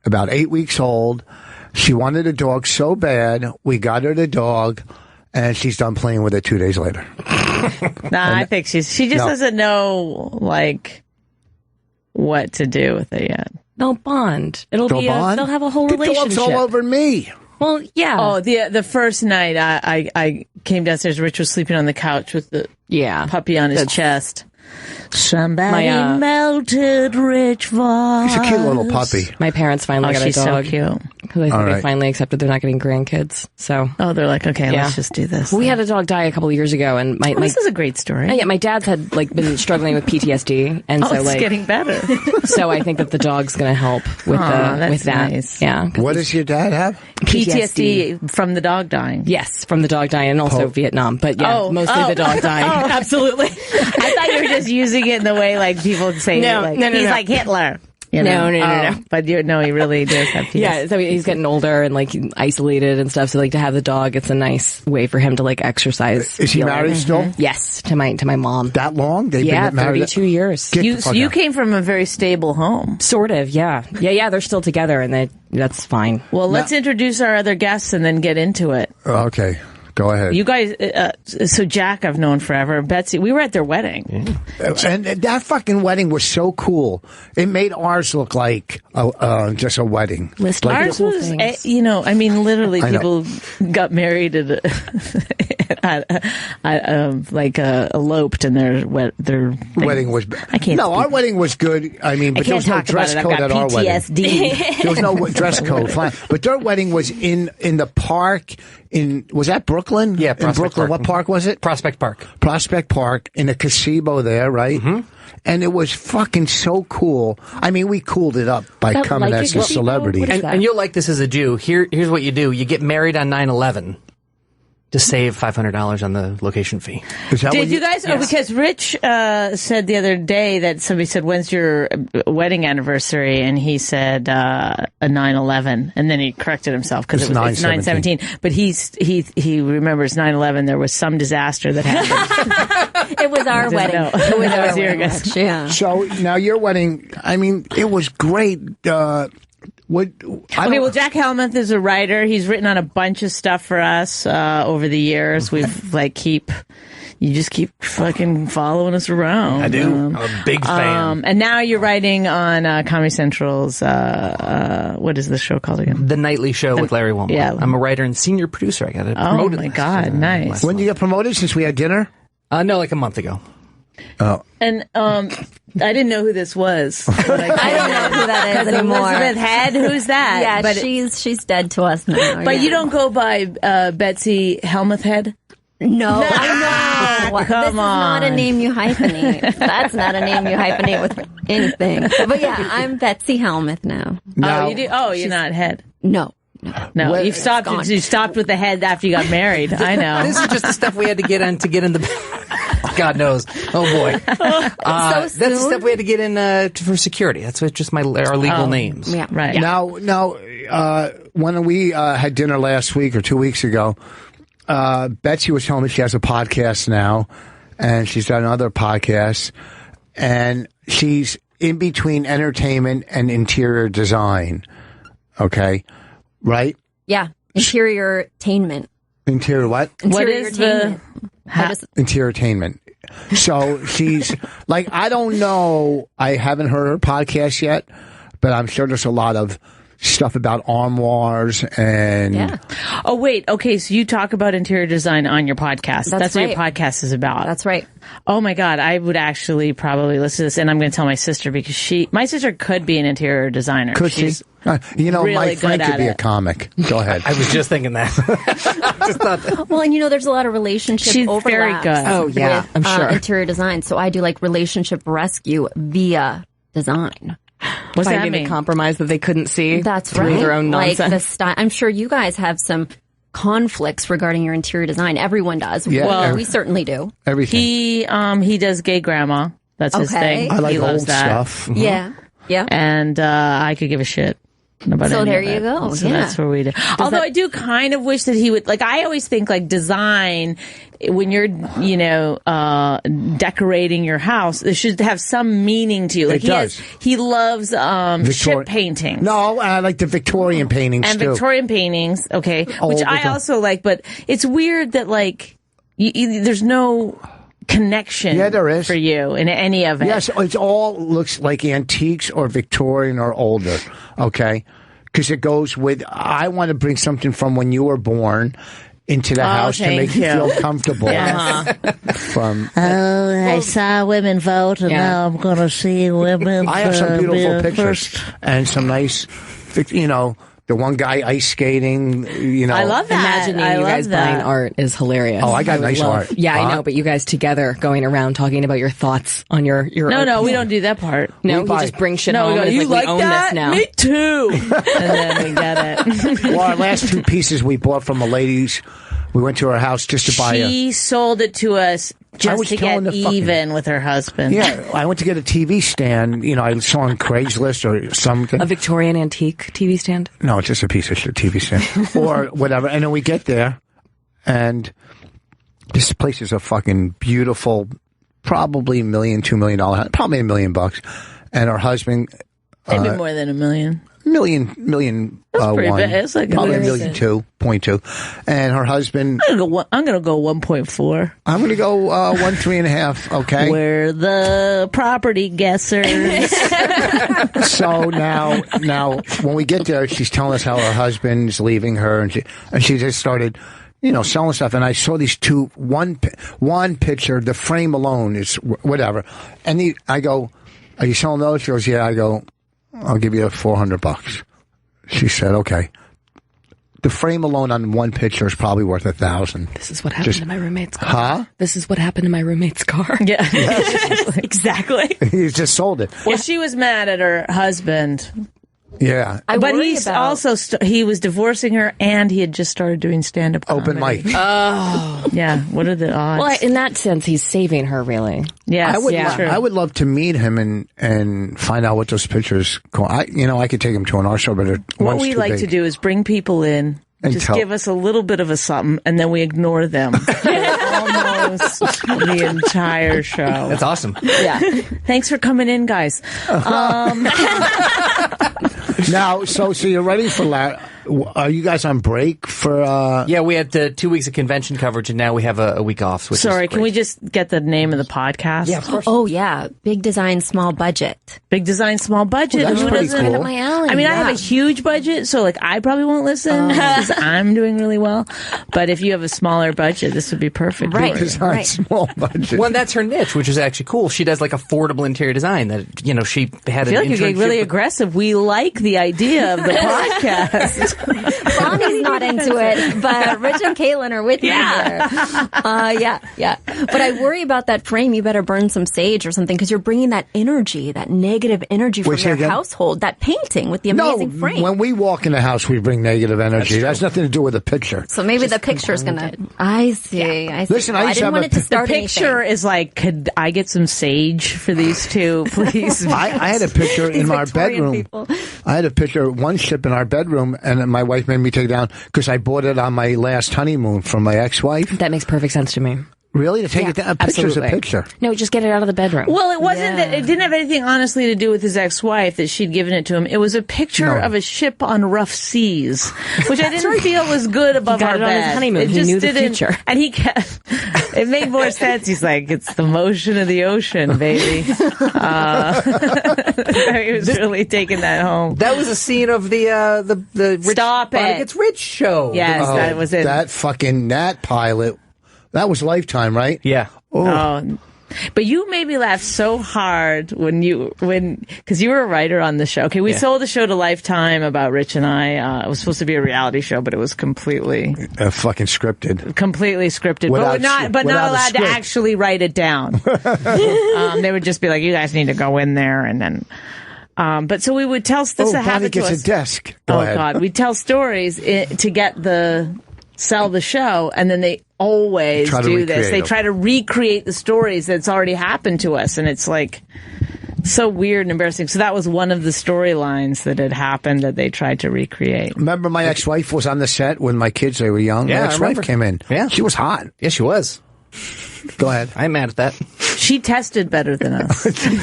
about 8 weeks old. She wanted a dog so bad, we got her the dog, and she's done playing with it 2 days later. I think she just doesn't know, what to do with it yet. They'll bond. They'll have a whole relationship. The dog's all over me. Well, yeah. Oh, the first night I came downstairs, Rich was sleeping on the couch with the puppy on his chest. Somebody melted Rich Voss. He's a cute little puppy. My parents finally got a dog. She's so cute. Because I think they finally accepted they're not getting grandkids. So they're like, okay, let's just do this. We had a dog die a couple of years ago, and this is a great story. Yeah, my dad's had been struggling with PTSD, and so it's getting better. So I think that the dog's going to help with that. Nice. Yeah. What does your dad have? PTSD from the dog dying. Yes, from the dog dying, and also Vietnam. But mostly the dog dying. Absolutely. I thought you were just using it in the way like say no, he's like Hitler. No. But he really does have PTSD. Yeah, so he's getting older and isolated and stuff. So to have the dog, it's a nice way for him to exercise. Is he married still? Yes, to my mom. That long? They've been married 32 years. You came from a very stable home. Sort of, yeah. Yeah, they're still together, and that's fine. Well, let's introduce our other guests and then get into it. Okay. Go ahead. You guys, so Jack I've known forever. Betsy, we were at their wedding. And that fucking wedding was so cool. It made ours look like just a wedding. Ours was, literally people got married at eloped, and their wedding was. I can't. No, our wedding was good. But there was no dress code at our wedding. There was no dress code. But their wedding was in the park. Was that Brooklyn? Yeah, in Brooklyn. Park. What park was it? Prospect Park. Prospect Park, in a gazebo there, right? Mm-hmm. And it was fucking so cool. We cooled it up by coming as a celebrity. And you'll like this as a Jew. Here's what you do. You get married on 9/11. to save $500 on the location fee. Did you guys? Yes. Oh, because Rich said the other day that somebody said, "When's your wedding anniversary?" And he said a 9/11, and then he corrected himself because it's 9/17. But he remembers 9/11. There was some disaster that happened. It was our wedding. It was our wedding. Yeah. So now your wedding. I mean, it was great. Well, Jack Helmuth is a writer. He's written on a bunch of stuff for us over the years. We've you just keep fucking following us around. I do. I'm a big fan. And now you're writing on Comedy Central's, what is the show called again? The Nightly Show with Larry Wilmore. Yeah. I'm a writer and senior producer. I got it promoted. Oh my God, nice. When did you get promoted since we had dinner? No, like a month ago. Oh. And I didn't know who this was. I don't know who that is anymore. Elizabeth Head, who's that? Yeah, but she's dead to us now. But you don't go by Betsy Helmuth Head? No, I know. Come this is not a name you hyphenate. That's not a name you hyphenate with anything. But yeah, I'm Betsy Helmuth now. Oh, you do? Oh, you're not Head. No. No, you've stopped. You stopped with the Head after you got married. I know. This is just the stuff we had to get in the. God knows. Oh boy. That's the stuff we had to get in for security. That's just our legal names. Yeah. Right. Yeah. Now, when we had dinner last week or 2 weeks ago, Betsy was telling me she has a podcast now, and she's done other podcasts, and she's in between entertainment and interior design. Okay. Right? Yeah. Interior-tainment. Interior what? What is the... Interior-tainment. So she's like, I don't know. I haven't heard her podcast yet, but I'm sure there's a lot of stuff about armoires and... Yeah. Oh, wait. Okay, so you talk about interior design on your podcast. That's what right. your podcast is about. That's right. Oh, my God. I would actually probably listen to this, and I'm going to tell my sister because my sister could be an interior designer. Could She's she? really my friend could be it. a comic. Go ahead. I was just thinking that. Just thought that. Well, and there's a lot of relationship overlaps. Very good. Oh, yeah. With, I'm sure. Interior design. So I do relationship rescue via design. What's that Finding mean? the compromise that they couldn't see That's through right. their own nonsense. Like the style. I'm sure you guys have some conflicts regarding your interior design. Everyone does. Yeah, well, we certainly do. Everything. He does Gay Grandma. That's his thing. I like he old loves that. stuff. Mm-hmm. Yeah. Yeah. And I could give a shit about So any there of you it. go. So Yeah. that's where we do. Although I do kind of wish that he would, I always think design, when you're, decorating your house, it should have some meaning to you. It does. He loves ship paintings. No, I like the Victorian paintings and too. Victorian paintings, okay, which I also like, but it's weird that there's no connection there is. for you in any of it. Yes, it all looks like antiques or Victorian or older, okay? Because it goes with, I want to bring something from when you were born into the house to make you feel comfortable. I saw women vote, and now I'm going to see women. I have some beautiful pictures and some nice, the one guy ice skating, I love that. Imagining you guys buying art is hilarious. Oh, I got nice art. Yeah, I know, but you guys together going around talking about your thoughts on your art. No, we don't do that part. No, you just bring shit home. No, and you it's like we own that? this now. Me too. And then we get it. Well, our last two pieces we bought from a lady's. We went to her house just to buy She sold it to us just to get even with her husband. Yeah, I went to get a TV stand. I saw on Craigslist or something. A Victorian antique TV stand? No, it's just a piece of shit TV stand. Or whatever. And then we get there, and this place is a fucking beautiful, probably $1 million, $2 million, probably $1 million. And her husband... Maybe more than $1 million. Million, That's pretty one. bad. It's like probably $1.2 million, and her husband. I'm gonna go 1.4. I'm gonna go 1.5. Okay. We're the property guessers. So now, when we get there, she's telling us how her husband's leaving her, and she just started, selling stuff. And I saw these two. One picture, the frame alone is whatever. And I go, "Are you selling those?" She goes, "Yeah." I go, "I'll give you $400. She said, "Okay." The frame alone on one picture is probably worth $1,000. This is what happened to my roommate's car. Huh? This is what happened to my roommate's car. Yeah. Exactly. He just sold it. Well, she was mad at her husband Yeah. But he's also he was divorcing her, and he had just started doing stand-up comedy. Open mic. Oh. Yeah. What are the odds? Well, in that sense, he's saving her, really. Yes, I would love to meet him and find out what those pictures call. I could take him to an art show, but what we like to do is bring people in. And just give us a little bit of a something, and then we ignore them almost the entire show. That's awesome. Yeah. Thanks for coming in, guys. Now, so you're ready for are you guys on break for? Yeah, we had 2 weeks of convention coverage, and now we have a week off. Sorry, can we just get the name of the podcast? Yeah, of course. Oh yeah, Big Design, Small Budget. Big Design, Small Budget. Well, that's pretty cool. Right up my alley. I mean, I have a huge budget, so I probably won't listen because I'm doing really well. But if you have a smaller budget, this would be perfect. Right. Big Design, Small Budget. Well, that's her niche, which is actually cool. She does affordable interior design. That she had. I feel like you're getting really aggressive. We like the idea of the podcast. Bonnie's not into it, but Rich and Caitlin are with me there. Yeah. But I worry about that frame. You better burn some sage or something because you're bringing that energy, that negative energy from your household, that painting with the amazing frame. When we walk in the house, we bring negative energy. That has nothing to do with the picture. So maybe the picture's going to... I see. Yeah. I see. Listen, I didn't want it to start the picture anything. is could I get some sage for these two, please? I had a picture in our bedroom. People. I had a picture, one ship in our bedroom, and my wife made me take it down because I bought it on my last honeymoon from my ex-wife. That makes perfect sense to me. Really? To take it down? A picture's a picture. No, just get it out of the bedroom. Well, it wasn't that it didn't have anything honestly to do with his ex-wife that she'd given it to him. It was a picture of a ship on rough seas, which I didn't feel was good above our bed. On his honeymoon. He knew the future. And he kept, it made more sense. He's like, it's the motion of the ocean, baby. He was really taking that home. That was a scene of the Rich Stop Bonnie it. Gets Rich show. Yes, that was it. That pilot, that was Lifetime, right? Yeah. Oh. But you made me laugh so hard because you were a writer on the show. Okay, we sold the show to Lifetime about Rich and I. It was supposed to be a reality show, but it was completely fucking scripted. Completely scripted, without not allowed to actually write it down. They would just be like, "You guys need to go in there," and then. But so we would tell this happened to us. Bonnie gets a desk. Go ahead. God, we tell stories to get sell the show, and then they always do this. They try to recreate the stories that's already happened to us, and it's so weird and embarrassing. So that was one of the storylines that had happened that they tried to recreate. Remember, my ex-wife was on the set when my kids, they were young. Yeah, my ex-wife came in. Yeah. She was hot. Yeah, she was. Go ahead. I ain't mad at that. She tested better than us. Tested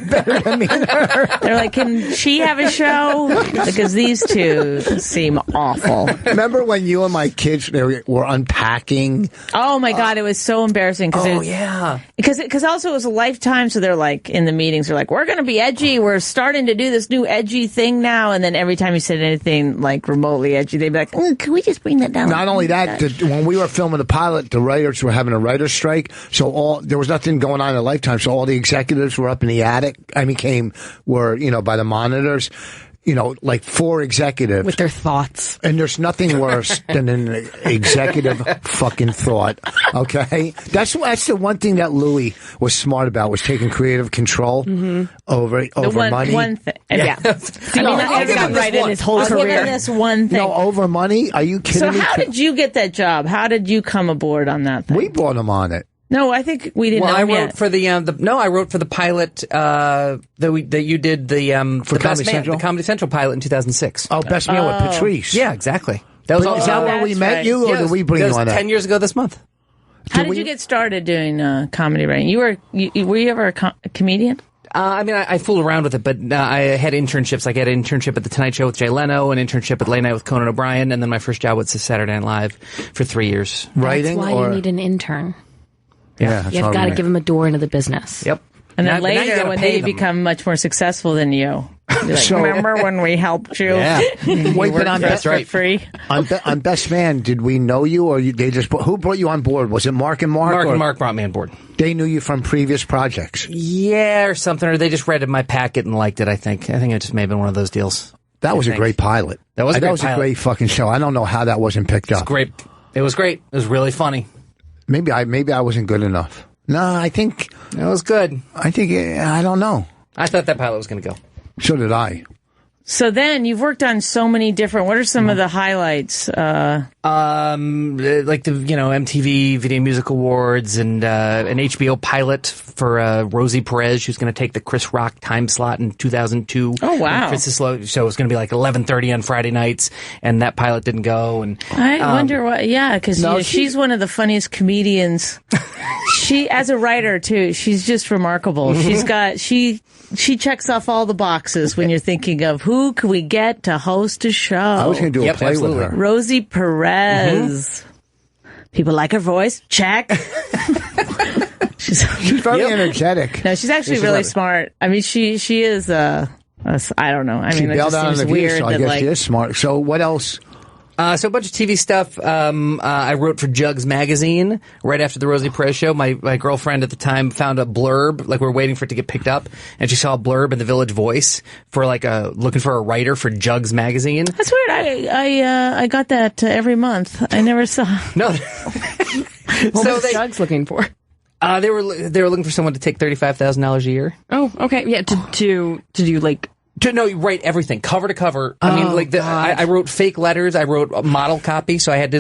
better than me and her. They're like, can she have a show? Because these two seem awful. Remember when you and my kids were unpacking? Oh my God, it was so embarrassing. Yeah. Because also it was a Lifetime, so they're in the meetings, they're like, we're going to be edgy. We're starting to do this new edgy thing now. And then every time you said anything remotely edgy, they'd be like, can we just bring that down? Not only that, when we were filming the pilot, the writers were having a writer's strike, so there was nothing going on in Lifetime, so all the executives were up in the attic. Were by the monitors. 4 executives. With their thoughts. And there's nothing worse than an executive fucking thought, okay? That's the one thing that Louis was smart about, was taking creative control over money. One thing. Yeah. I've got right in his whole career. This one thing. No, over money? Are you kidding me? So how did you get that job? How did you come aboard on that thing? We brought him on it. No, I think we didn't. Well, know I wrote yet. for I wrote for the pilot that you did the Comedy Central pilot in 2006. Oh, Best Man with Patrice. Yeah, exactly. That was is that where we met you, or did we bring you on that? 10 years ago this month. How did you get started doing comedy writing? Were you ever a comedian? I fooled around with it, but I had internships. I had an internship at The Tonight Show with Jay Leno, an internship at Late Night with Conan O'Brien, and then my first job was Saturday Night Live for 3 years. That's why you need an intern. Yeah, you've got to give them a door into the business. Yep. And then later, when they become much more successful than you, remember when we helped you? Yeah. Wait, but on Best for free. On Best Man, did we know you, or they just who brought you on board? Was it Mark and Mark? Mark brought me on board. They knew you from previous projects. Yeah, or something, or they just read my packet and liked it. I think it just may have been one of those deals. That was a great pilot. That was a great fucking show. I don't know how that wasn't picked up. Great. It was great. It was really funny. Maybe I wasn't good enough. No, I think it was good. I don't know. I thought that pilot was going to go. So did I. So then you've worked on so many different. What are some of the highlights? Like the MTV Video Music Awards and an HBO pilot for Rosie Perez. She was going to take the Chris Rock time slot in 2002. Oh wow! Chris's show was going to be like 11:30 on Friday nights, and that pilot didn't go. And I wonder what. Yeah, because she's one of the funniest comedians. She, as a writer too, she's just remarkable. She's got She checks off all the boxes when you're thinking of who can we get to host a show. I was going to do a play with her. Rosie Perez. People like her voice. Check. She's very energetic. No, she's actually really smart. I mean, she is. I don't know. I mean, it just seems weird. I guess she is smart. So what else? So a bunch of TV stuff. I wrote for Jugs magazine right after the Rosie Perez show. My girlfriend at the time found a blurb, like we were waiting for it to get picked up, and she saw a blurb in the Village Voice for looking for a writer for Jugs magazine. That's weird. I got that every month. I never saw. No. What was Jugs looking for? They were looking for someone to take $35,000 a year. Oh, okay. Yeah, to do like. No, you write everything, cover to cover. I mean, I wrote fake letters. I wrote a model copy, so I had to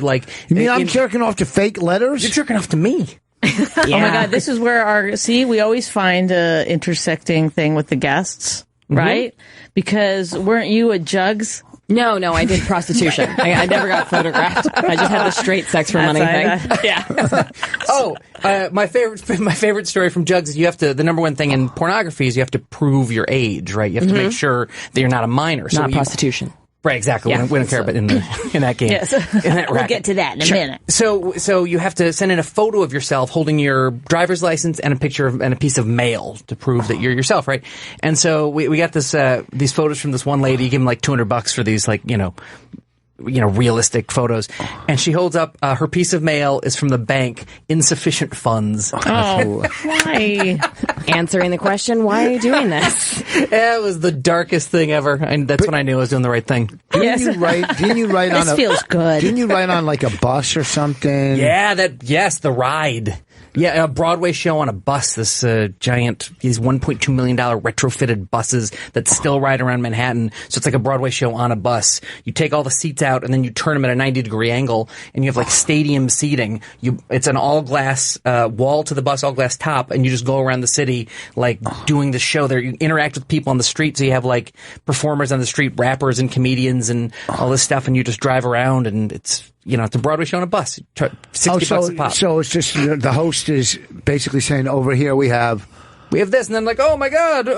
You mean I'm jerking off to fake letters? You're jerking off to me. Yeah. Oh my God, this is where we always find a intersecting thing with the guests, right? Because weren't you at Jugs? No, I did prostitution. I never got photographed. I just had the straight sex for money thing. Yeah. My favorite story from Jugs is the number one thing in pornography is you have to prove your age, right? You have to make sure that you're not a minor. Not prostitution. Right, exactly. Yeah. We don't care about in that game. Yes. In that We'll get to that in a minute. So you have to send in a photo of yourself holding your driver's license and a picture and a piece of mail to prove that you're yourself, right? And so we got these photos from this one lady. You give them like $200 for these, realistic photos. And she holds up her piece of mail is from the bank, insufficient funds. Oh, why? Answering the question, why are you doing this? It was the darkest thing ever. And that's when I knew I was doing the right thing. Didn't you write on this feels good. Didn't you write on like a bus or something? Yeah, the ride. Yeah, a Broadway show on a bus, these $1.2 million retrofitted buses that still ride around Manhattan. So it's like a Broadway show on a bus. You take all the seats out and then you turn them at a 90-degree angle and you have like stadium seating. It's an all-glass wall to the bus, all-glass top, and you just go around the city like doing the show there. You interact with people on the street, so you have like performers on the street, rappers and comedians and all this stuff, and you just drive around and it's a Broadway show on a bus. $60 a pop. So it's just the host is basically saying, over here we have this, and then like, oh my God,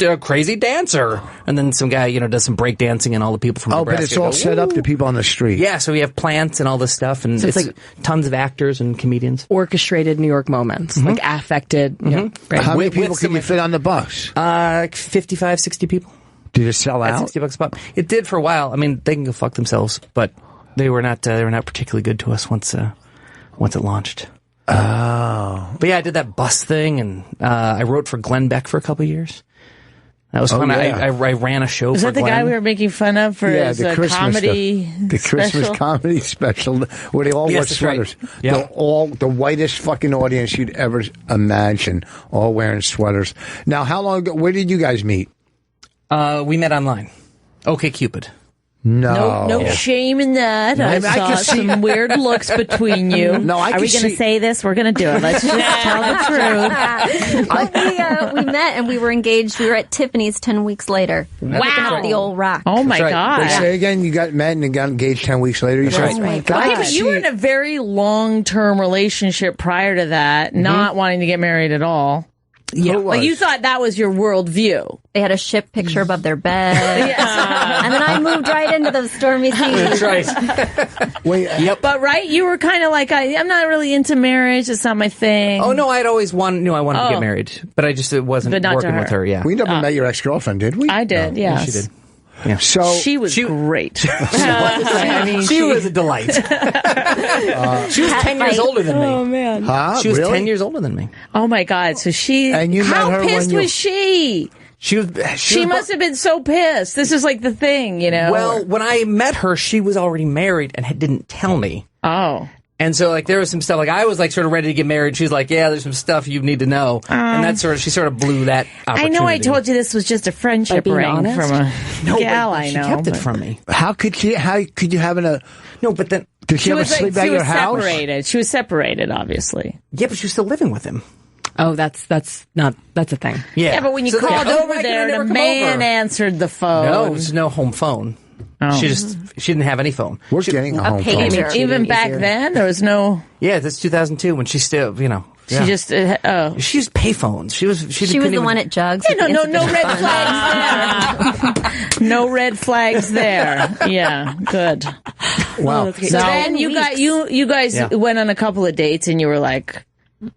a crazy dancer, and then some guy does some break dancing, and all the people from Nebraska but it's all set up to people on the street. Yeah, so we have plants and all this stuff, and so it's like tons of actors and comedians. Orchestrated New York moments, like affected. Right. How many people can you fit on the bus? 55, 60 people. Did it sell out? $60 a pop. It did for a while. I mean, they can go fuck themselves, but they were not particularly good to us once it launched. Oh. But yeah, I did that bus thing, and I wrote for Glenn Beck for a couple of years. That was fun. Yeah. I ran a show for Glenn. Is that the guy we were making fun of for his comedy the Christmas comedy special where they all wear sweaters. Right. Yeah. They're all the whitest fucking audience you'd ever imagine, all wearing sweaters. Now, how long ago, where did you guys meet? We met online. OkCupid. No shame in that. I saw some weird looks between you. No, Are we going to say this? We're going to do it. Let's just tell the truth. We met and we were engaged. We were at Tiffany's 10 weeks later. Wow. Looking at the old rock. Oh, my God. Say again, you got met and got engaged 10 weeks later. You said, oh, my God. Okay, but you were in a very long-term relationship prior to that, not wanting to get married at all. Yeah, like you thought that was your worldview. They had a ship picture above their bed. And then I moved right into those stormy seas. That's right. Yep. But right, you were kind of like, I'm not really into marriage. It's not my thing. Oh no, I'd always knew I wanted to get married, but it wasn't working with her. Yeah, we never met your ex-girlfriend, did we? I did. No. Yes. Yeah, she did. Yeah. So she was great. She was a delight. She was 10 years older than me. Oh man, she was 10 years older than me. Oh my God! So and you how met her pissed was she? She must have been so pissed. This is like the thing, Well, when I met her, she was already married and didn't tell me. Oh. And so, like, there was some stuff, like, I was, like, sort of ready to get married. She's like, yeah, there's some stuff you need to know. And that she sort of blew that opportunity. I know I told you this was just a friendship ring from a gal I know. She kept it from me. How could you have a... No, but then... Did she ever sleep at your house? Separated. She was separated, obviously. Yeah, but she was still living with him. Oh, that's a thing. Yeah, but when you called over there, the man answered the phone. No, there was no home phone. Oh. She didn't have any phone. We're getting a home phone. Even back then, there was no... Yeah, that's 2002 when she still, She just... She used payphones. She was the one at Jugs. Yeah, no red flags there. No red flags there. Yeah, good. Wow. So then you guys went on a couple of dates and you were like...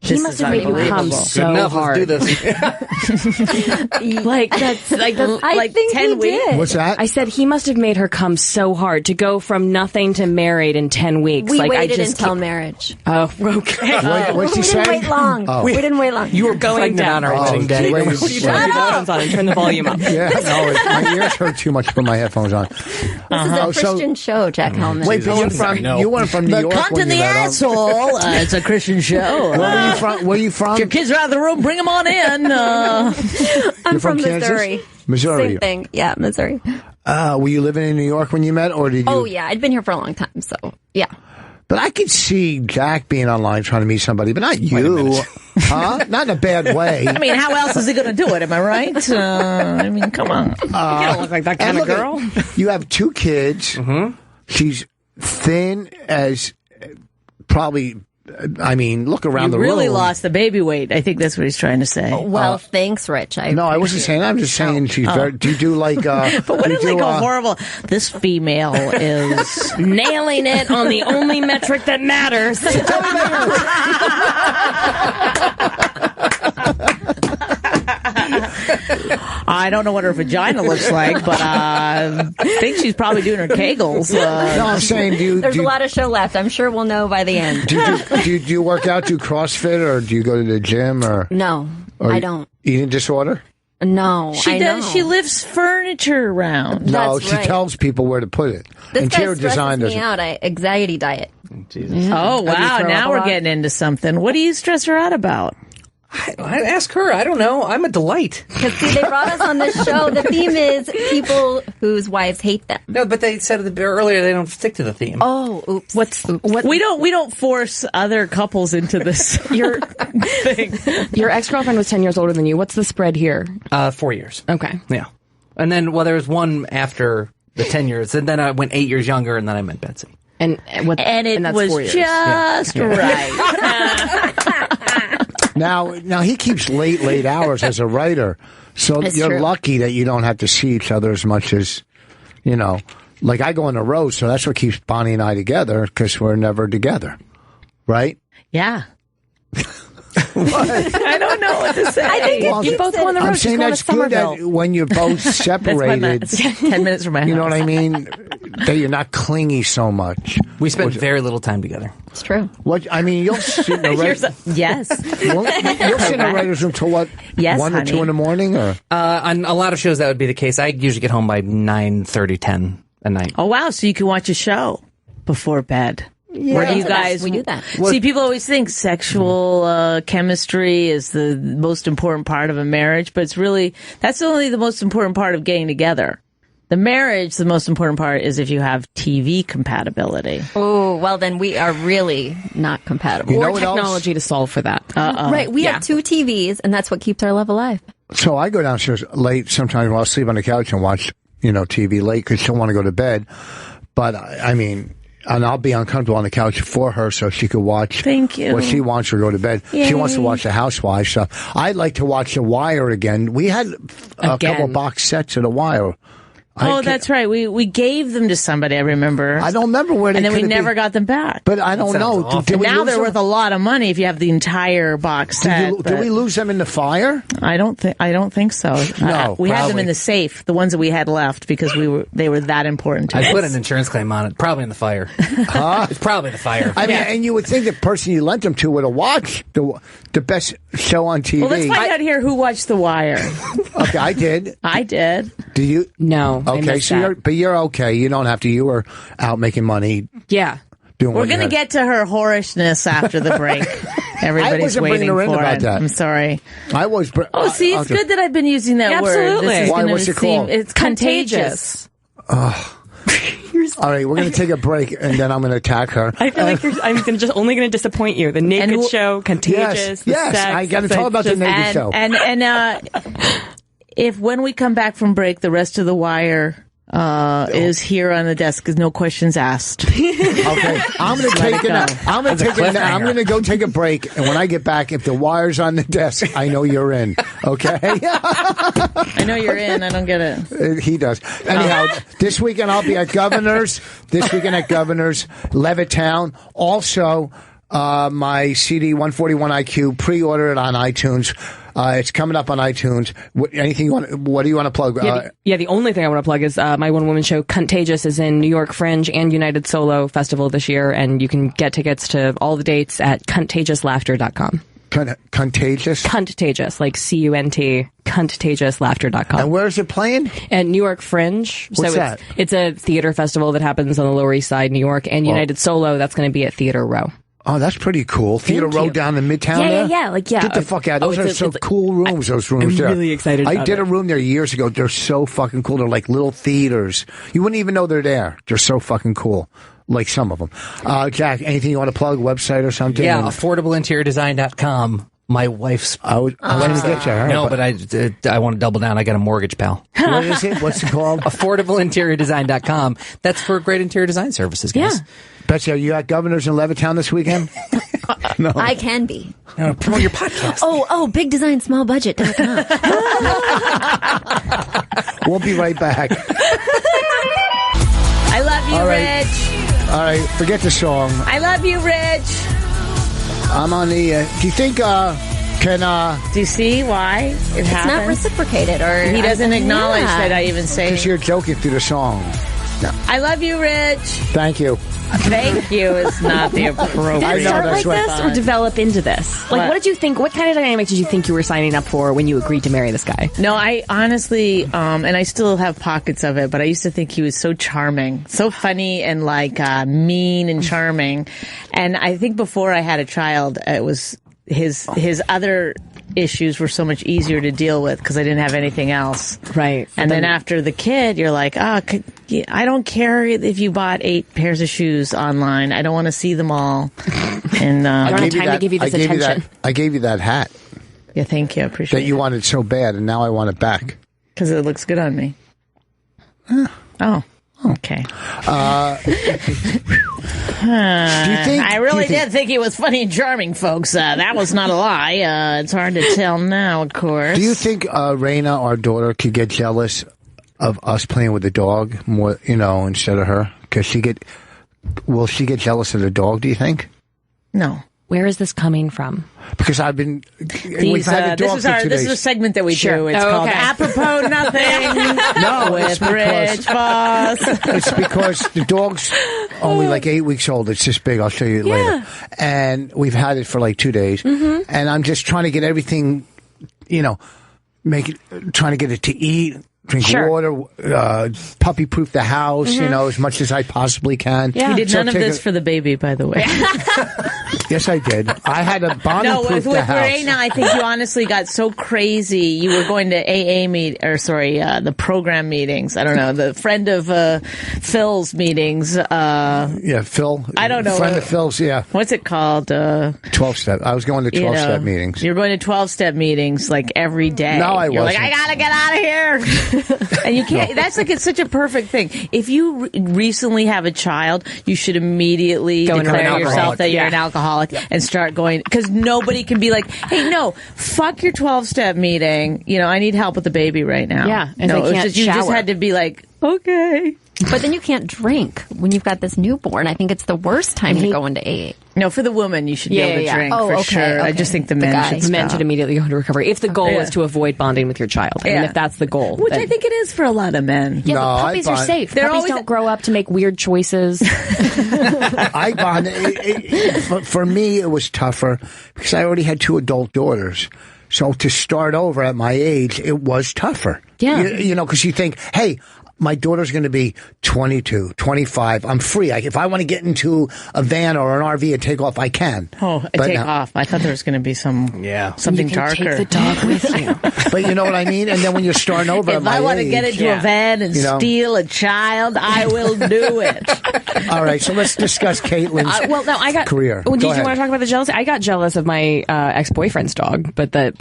He must have made you come so hard. Let's do this. like that's I think 10 weeks. Did. What's that? I said he must have made her come so hard to go from nothing to married in 10 weeks. We waited until marriage. Oh, okay. What's he We saying? didn't wait long. Oh. We didn't wait long. You were going down our wedding day. Shut up! On and turn the volume up. Yeah, no, my ears hurt too much to put my headphones on. This is a Christian show, Jack Hellman. Wait, but you weren't from New York. The cunt in the asshole. It's a Christian show. Where are you from? Your kids are out of the room. Bring them on in. I'm from Missouri. Missouri. Same thing. Yeah, Missouri. Were you living in New York when you met, or did you? Oh, yeah. I'd been here for a long time, so, yeah. But I could see Jack being online trying to meet somebody, but not you. Huh? Not in a bad way. I mean, how else is he going to do it? Am I right? I mean, come on. You don't look like that kind of girl. You have 2 kids. Mm-hmm. She's thin as probably... I mean, look around the room. You really lost the baby weight. I think that's what he's trying to say. Well, thanks, Rich. I wasn't saying that. I'm just saying she's very... Do you do like... but what is like a horrible... This female is... nailing it on the only metric that matters. I don't know what her vagina looks like, but I think she's probably doing her Kegels. No, I'm saying, there's a lot of show left. I'm sure we'll know by the end. Do you work out, do CrossFit, or do you go to the gym? No, I don't. Eating disorder? No, she does. She lifts furniture around. No, she tells people where to put it. This Interior guy stresses design me out. Anxiety diet. Jesus. Oh, wow. Now we're getting into something. What do you stress her out about? I ask her. I don't know. I'm a delight. Because they brought us on this show. The theme is people whose wives hate them. No, but they said earlier they don't stick to the theme. Oh, oops. What? We don't force other couples into this. Your ex-girlfriend was 10 years older than you. What's the spread here? 4 years. Okay. Yeah. And then, there was one after the 10 years, and then I went 8 years younger, and then I met Betsy. And it was just right. Now he keeps late hours as a writer, so you're lucky that you don't have to see each other as much as, like I go on the road, so that's what keeps Bonnie and I together, because we're never together, right? Yeah. What? I don't know what to say. I think you both go on the road. I'm saying that's good that when you're both separated. 10 minutes from my house. You know what I mean? That you're not clingy so much. We spent very little time together. It's true. What I mean, you'll sit in the yes. You'll sit in the writer's room till what? Yes, 1 or 2 in the morning, or on a lot of shows that would be the case. I usually get home by 9:30, 10 at night. Oh wow! So you can watch a show before bed. Yeah. Where do you guys we do that? See, people always think sexual chemistry is the most important part of a marriage, but that's only the most important part of getting together. The marriage, the most important part is if you have TV compatibility. Oh, well, then we are really not compatible. Or technology to solve for that. Right, we have 2 TVs, and that's what keeps our love alive. So I go downstairs late sometimes while I sleep on the couch and watch, TV late because she'll want to go to bed. But, I mean... And I'll be uncomfortable on the couch for her so she could watch what she wants or go to bed. Yay. She wants to watch The Housewives stuff. I'd like to watch The Wire again. We had a couple box sets of The Wire. That's right. We gave them to somebody, I remember. I don't remember where they And then we never got them back. But I don't know. Now they're worth a lot of money if you have the entire box set. Did we lose them in the fire? I don't think so. No, we had them in the safe, the ones that we had left, because they were that important to us. I put an insurance claim on it. Probably in the fire. Huh? It's probably the fire. I mean, and you would think the person you lent them to would have watched the best show on TV. Well, let's find out here who watched The Wire. Okay, I did. I did. Do you? No. Okay, so you're okay. You don't have to. You were out making money. Yeah. doing. We're going to get to her whorishness after the break. Everybody's waiting for about it. that. I'm sorry. I was. See, it's good that I've been using that word. Absolutely. Why? What's it called? It's contagious. All right, we're going to take a break, and then I'm going to attack her. I feel like I'm only going to disappoint you. The naked show, contagious. Yes, sex, I got to talk about the naked show. And if when we come back from break, the rest of the wire is here on the desk because no questions asked. Okay, I'm going to go take a break, and when I get back, if the wire's on the desk, I know you're in. Okay, I know you're in. I don't get it. He does. Anyhow, this weekend I'll be at Governor's. Levittown. Also, my CD 141 IQ. Pre-order it on iTunes. It's coming up on iTunes. What do you want to plug? The only thing I want to plug is my one-woman show, Contagious, is in New York Fringe and United Solo Festival this year, and you can get tickets to all the dates at contagiousloughter.com. Contagious? Contagious, like C-U-N-T, contagiousloughter.com. And where is it playing? At New York Fringe. What's that? It's a theater festival that happens on the Lower East Side, New York, and United Solo, that's going to be at Theater Row. Oh, that's pretty cool. Theater Row down in Midtown there? Yeah. Get the fuck out. Those are so cool rooms, those rooms I'm there. really excited about I did a room there years ago. They're so fucking cool. They're like little theaters. You wouldn't even know they're there. They're so fucking cool. Like some of them. Jack, anything you want to plug? Website or something? Yeah, affordableinteriordesign.com. My wife's. I want to get you. Right? No, but I want to double down. I got a mortgage, pal. What is it? What's it called? affordableinteriordesign.com. That's for great interior design services, guys. Yeah. Betsy, are you at Governor's in Levittown this weekend? No. I can be. Promote your podcast. bigdesignsmallbudget.com. We'll be right back. I love you, Rich. All right, forget the song. I love you, Rich. I'm on the. Do you think? Do you see why it happens? It's not reciprocated, or he doesn't acknowledge that I even say. Because you're joking through the song. No. I love you, Rich. Thank you. Thank you is not the appropriate. Did it start like this or develop into this? Like, what did you think? What kind of dynamic did you think you were signing up for when you agreed to marry this guy? No, I honestly, and I still have pockets of it, but I used to think he was so charming, so funny, and like mean and charming. And I think before I had a child, it was his other issues were so much easier to deal with because I didn't have anything else. Right. And then after the kid, you're like, I don't care if you bought 8 pairs of shoes online. I don't want to see them all. And I don't have time to give you this attention. I gave you that hat. Yeah, thank you. I appreciate it. That you wanted so bad, and now I want it back. Because it looks good on me. Oh. Okay. Do you think? I really did think he was funny and charming, folks. That was not a lie. It's hard to tell now, of course. Do you think Raina, our daughter, could get jealous of us playing with the dog more, instead of her? Will she get jealous of the dog? Do you think? No. Where is this coming from? Because we've had the dog this is a segment that we do. It's called Apropos Nothing. No, with Rich Boss. It's because the dog's only like 8 weeks old. It's this big. I'll show you later. And we've had it for like 2 days. Mm-hmm. And I'm just trying to get everything, trying to get it to eat. Drink water, puppy-proof the house, as much as I possibly can. Yeah. You did none of this for the baby, by the way. Yes, I did. I had a bomb-proof the house. With Raina, I think you honestly got so crazy. You were going to the program meetings. I don't know, the friend of Phil's meetings. Phil. I don't know. Friend of Phil's, yeah. What's it called? 12-step. I was going to 12-step meetings. You're going to 12-step meetings like every day. No, I wasn't. You're like, I gotta get out of here. And you can't. That's like it's such a perfect thing. If you recently have a child, you should immediately declare yourself that you're an alcoholic and start going, because nobody can be like, hey, no, fuck your 12-step meeting. I need help with the baby right now. Yeah, and no, they can't you just had to be like, okay. But then you can't drink when you've got this newborn. I think it's the worst time to go into AA. No, for the woman, you should be able to drink for sure. Okay. I just think the men should immediately go into recovery. If the goal is to avoid bonding with your child. I mean, if that's the goal. Which I think it is for a lot of men. Yeah, but puppies are safe. Puppies don't grow up to make weird choices. I bonded. For me, it was tougher because I already had 2 adult daughters. So to start over at my age, it was tougher. Yeah. Because you think, hey, my daughter's going to be 22, 25. I'm free. If I want to get into a van or an RV and take off, I can. Take off. I thought there was going to be something darker. Take the dog with you. But you know what I mean? And then when you're starting over, if I want to get into a van and steal a child, I will do it. All right, so let's discuss Caitlin's career. Did you want to talk about the jealousy? I got jealous of my ex-boyfriend's dog, but that's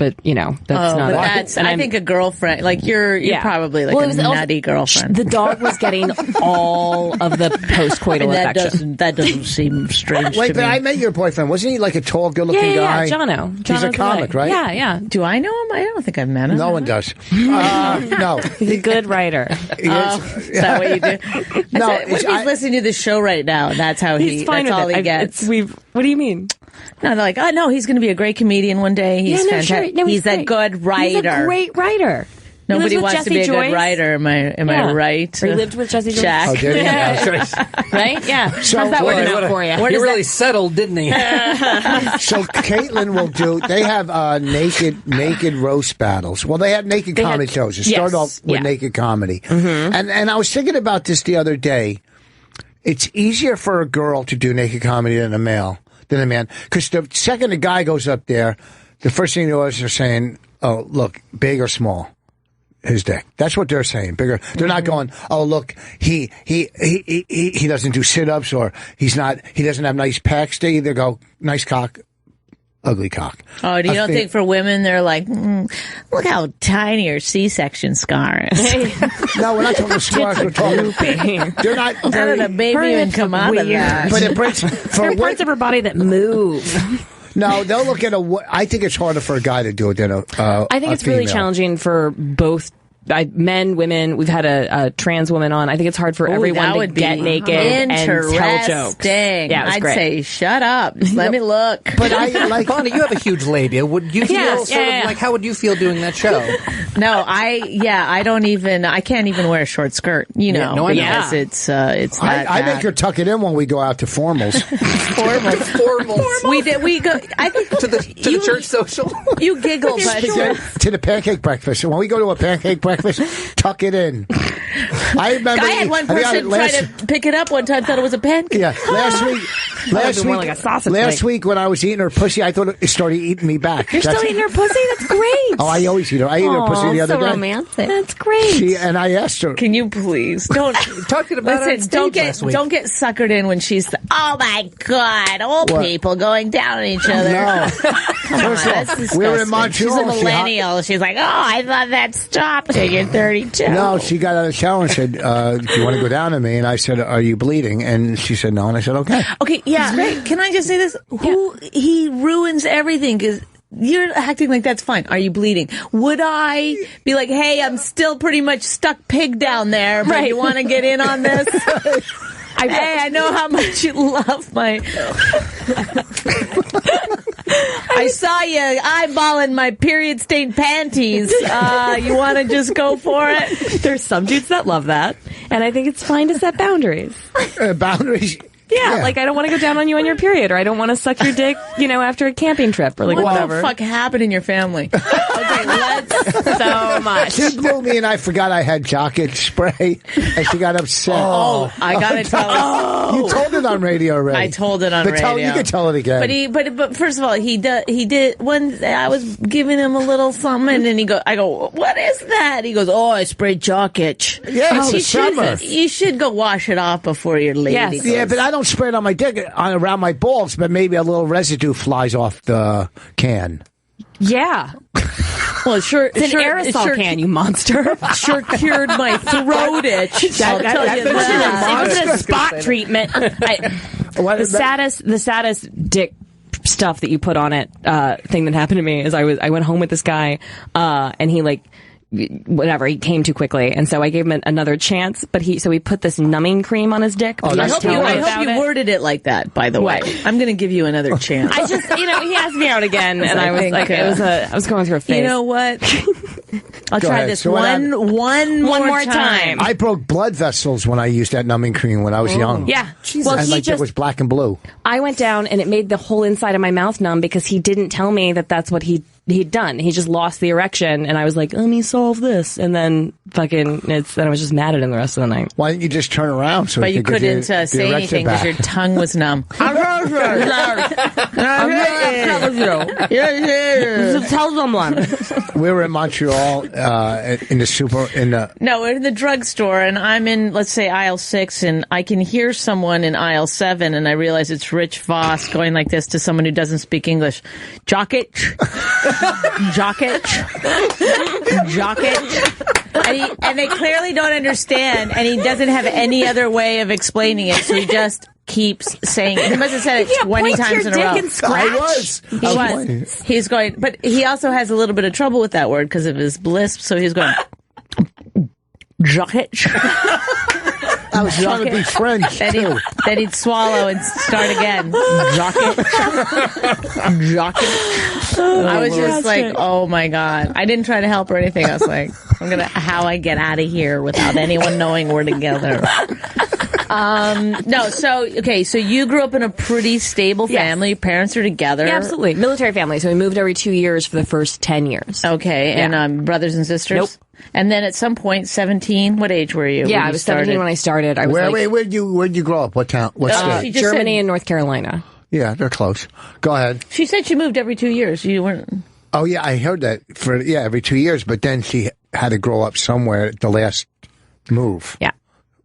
not. I think a girlfriend, like you're probably like a nutty girlfriend. The dog was getting all of the post-coital affection. That doesn't seem strange. Wait, to but me. I met your boyfriend. Wasn't he like a tall, good-looking guy? Jono. He's a comic, right? Yeah. Do I know him? I don't think I've met him. No one does. No. He's a good writer. Is that what you do? No, he's listening to the show right now. That's how he's fine that's with all it. he gets. What do you mean? No, they're like, oh no, he's going to be a great comedian one day. He's fantastic. Sure. No, he's a good writer. He's a great writer. Nobody wants to be a good writer. Am I right? Or he lived with Jesse Joyce. Jack. Oh, did he? Right? Yeah. So how's that working out for you? He really settled, didn't he? So Caitlin will do. They have naked roast battles. Well, they have naked comedy shows. It started off with naked comedy, and I was thinking about this the other day. It's easier for a girl to do naked comedy than a man, because the second a guy goes up there, the first thing they're saying, "Oh, look, big or small." His dick. That's what they're saying. Bigger. They're not going, oh, look, he doesn't do sit-ups, or he doesn't have nice pecs. They either go, nice cock, ugly cock. Oh, do you don't think for women they're like, look how tiny your C-section scar is. No, we're not talking scars. We're talking. They're not. How did a baby even come out of that? But it brings there are parts of her body that move. No, they'll look at I think it's harder for a guy to do it than a I think it's really challenging for both men, women. We've had a trans woman on. I think it's hard for everyone to get naked and tell jokes. Yeah, I'd say, shut up. Just let me look. But I like Bonnie, you have a huge labia. Would you feel like how would you feel doing that show? No, I don't even. I can't even wear a short skirt. Because it's that I make her tuck it in when we go out to formals. Formals. We go. I think to the church social. You giggle, but to the pancake breakfast. When we go to a pancake breakfast, tuck it in. I remember. I had one person try to pick it up one time, thought it was a pancake. Yeah, last week when I was eating her pussy, I thought it started eating me back. You're still eating her pussy? That's great. Oh, I always eat her. I ate her pussy the other day. Romantic. That's great. And I asked her, "Can you please don't talking about it? Don't get suckered in when she's. Oh my God, old people going down on each other. No, First we were in Montreal. She's a millennial. She's like, oh, I thought that stopped till you're 32. No, she got out of the shower and said, "Do you want to go down to me?" And I said, "Are you bleeding?" And she said, "No." And I said, "Okay." Okay, yeah. Can I just say this? He ruins everything because you're acting like that's fine. Are you bleeding? Would I be like, hey, I'm still pretty much stuck pig down there, but you want to get in on this? Hey, I know how much you love my... I saw you eyeballing my period-stained panties. You want to just go for it? There's some dudes that love that, and I think it's fine to set boundaries. Boundaries? Yeah, like I don't want to go down on you on your period, or I don't want to suck your dick, after a camping trip, or whatever. What the fuck happened in your family? Okay, let's so much. She blew me, and I forgot I had jocket spray, and she got upset. Oh, I gotta tell her. You told it on radio already. I told it on radio. You can tell it again. But first of all, he did. One day I was giving him a little something, and I go, what is that? He goes, oh, I sprayed chalk itch. Yeah, it's the summer. You should go wash it off before your lady goes. Yeah, but I don't spray it on my dick, around my balls, but maybe a little residue flies off the can. Yeah. Well, sure. It's an aerosol can, you monster. Sure cured my throat itch. I'll tell you that. It was a spot treatment. The saddest dick stuff that you put on it thing that happened to me is I went home with this guy and he he came too quickly, and so I gave him another chance. But he put this numbing cream on his dick. I hope you worded it like that. By the way, I'm going to give you another chance. I just, he asked me out again, and I was like, I was going through a phase. You know what? I'll try this one more time. I broke blood vessels when I used that numbing cream when I was young. Yeah, well, and my dick was black and blue. I went down, and it made the whole inside of my mouth numb because he didn't tell me that that's what he done. He just lost the erection, and I was like, let me solve this, and then then I was just mad at him the rest of the night. Why didn't you just turn around? But you couldn't say anything because your tongue was numb. Tell someone. We were in Montreal in the No, we're in the drugstore, and I'm in, let's say, aisle 6, and I can hear someone in aisle 7, and I realize it's Rich Voss going like this to someone who doesn't speak English. Jock it. And they clearly don't understand, and he doesn't have any other way of explaining it, so he just keeps saying it. He must have said it 20 times in a row. I was. He's going, but he also has a little bit of trouble with that word because of his lisp, so he's going, Jock it. I was trying to be French, too. Then he'd swallow and start again. Jock it. I was just like, oh my God. I didn't try to help or anything. I was like, how I get out of here without anyone knowing we're together. So you grew up in a pretty stable family. Yes. Parents are together. Yeah, absolutely. Military family. So we moved every 2 years for the first 10 years. Okay. Yeah. And brothers and sisters? Nope. And then at some point, 17, what age were you? Yeah, I was 17 when I started. I was where'd you grow up? What town? What state? Germany and North Carolina. Yeah, they're close. Go ahead. She said she moved every 2 years. You weren't... Oh, yeah, I heard that. Every 2 years, but then she had to grow up somewhere at the last move. Yeah.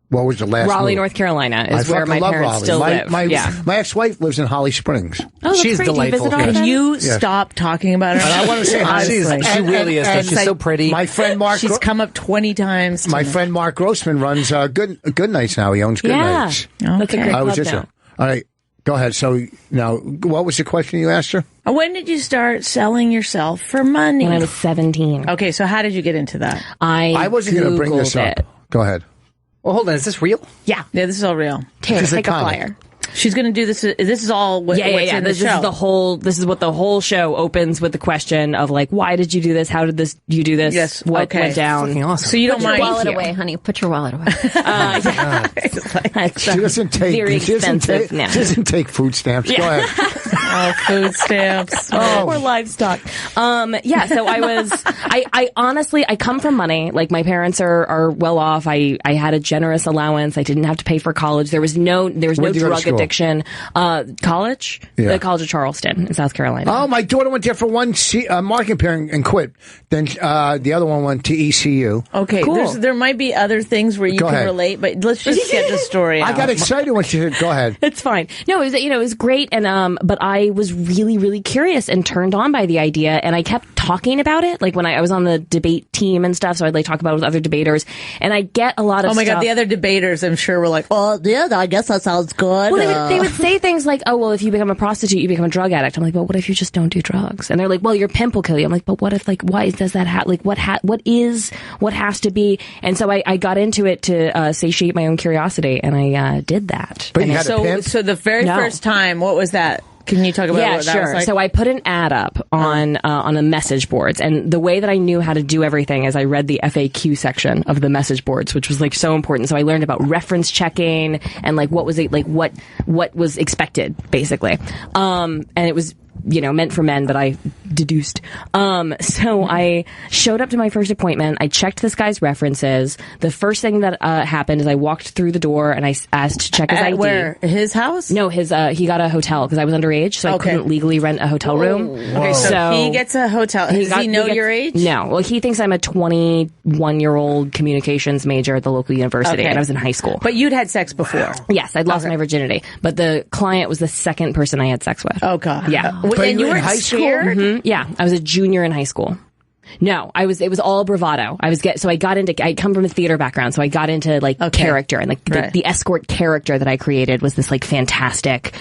What was the last Raleigh, move? North Carolina is where my parents Raleigh. still live. My ex-wife lives in Holly Springs. Oh, she's great. delightful. Can you stop talking about her? And I want to say hi. She really is. She's so pretty. My friend Mark. She's come up 20 times. My friend Mark Grossman runs Good Nights now. He owns Good Nights. Okay. That's a great club now. All right. Go ahead. So now, what was the question you asked her? When did you start selling yourself for money? When I was 17. Okay, so how did you get into that? I wasn't going to bring this up. Go ahead. Well, hold on. Is this real? Yeah, this is all real. Taylor, take a flyer. She's going to do this. This is all what's in the show. This is what the whole show opens with, the question of like, why did you do this? How did you do this? Yes. What went down? Fucking awesome. So you don't mind. Put your wallet away, honey. Put your wallet away. She doesn't take. Very expensive. She doesn't take food stamps. Go ahead. Food stamps. Or livestock. So I honestly, I come from money. Like, my parents are well off. I had a generous allowance. I didn't have to pay for college. There was no drug addiction. College? Yeah. The College of Charleston in South Carolina. Oh, my daughter went there for one marketing pairing and quit. Then the other one went to ECU. Okay, cool. there might be other things where you can relate, but let's just get the story out. I got excited when she said, go ahead. It's fine. No, it was great, and but I was really, really curious and turned on by the idea, and I kept talking about it. Like, when I was on the debate team and stuff, so I'd talk about it with other debaters, and I get a lot of Oh my God, the other debaters, I'm sure, were like, oh, yeah, I guess that sounds good. Well, they would say things like, oh, well, if you become a prostitute, you become a drug addict. I'm like, but what if you just don't do drugs? And they're like, well, your pimp will kill you. I'm like, but what if, why does that what has to be? And so I got into it to satiate my own curiosity, and I did that. But you had a pimp? So the very first time, what was that? Can you talk about what that was like? So I put an ad up on the message boards, and the way that I knew how to do everything is I read the FAQ section of the message boards, which was so important. So I learned about reference checking and what was expected, basically. And it was meant for men, but I deduced. So I showed up to my first appointment. I checked this guy's references. The first thing that happened is I walked through the door and I asked to check his ID. Where? His house? No, he got a hotel because I was underage, so I couldn't legally rent a hotel room. Okay, so he gets a hotel. Does he know your age? No. Well, he thinks I'm a 21-year-old communications major at the local university, and I was in high school. But you'd had sex before? Yes, I'd lost my virginity. But the client was the second person I had sex with. Oh, God. Yeah. And you were in high school? Mm-hmm. Yeah, I was a junior in high school. No, it was all bravado. I come from a theater background, so I got into character, and the escort character that I created was this fantastic,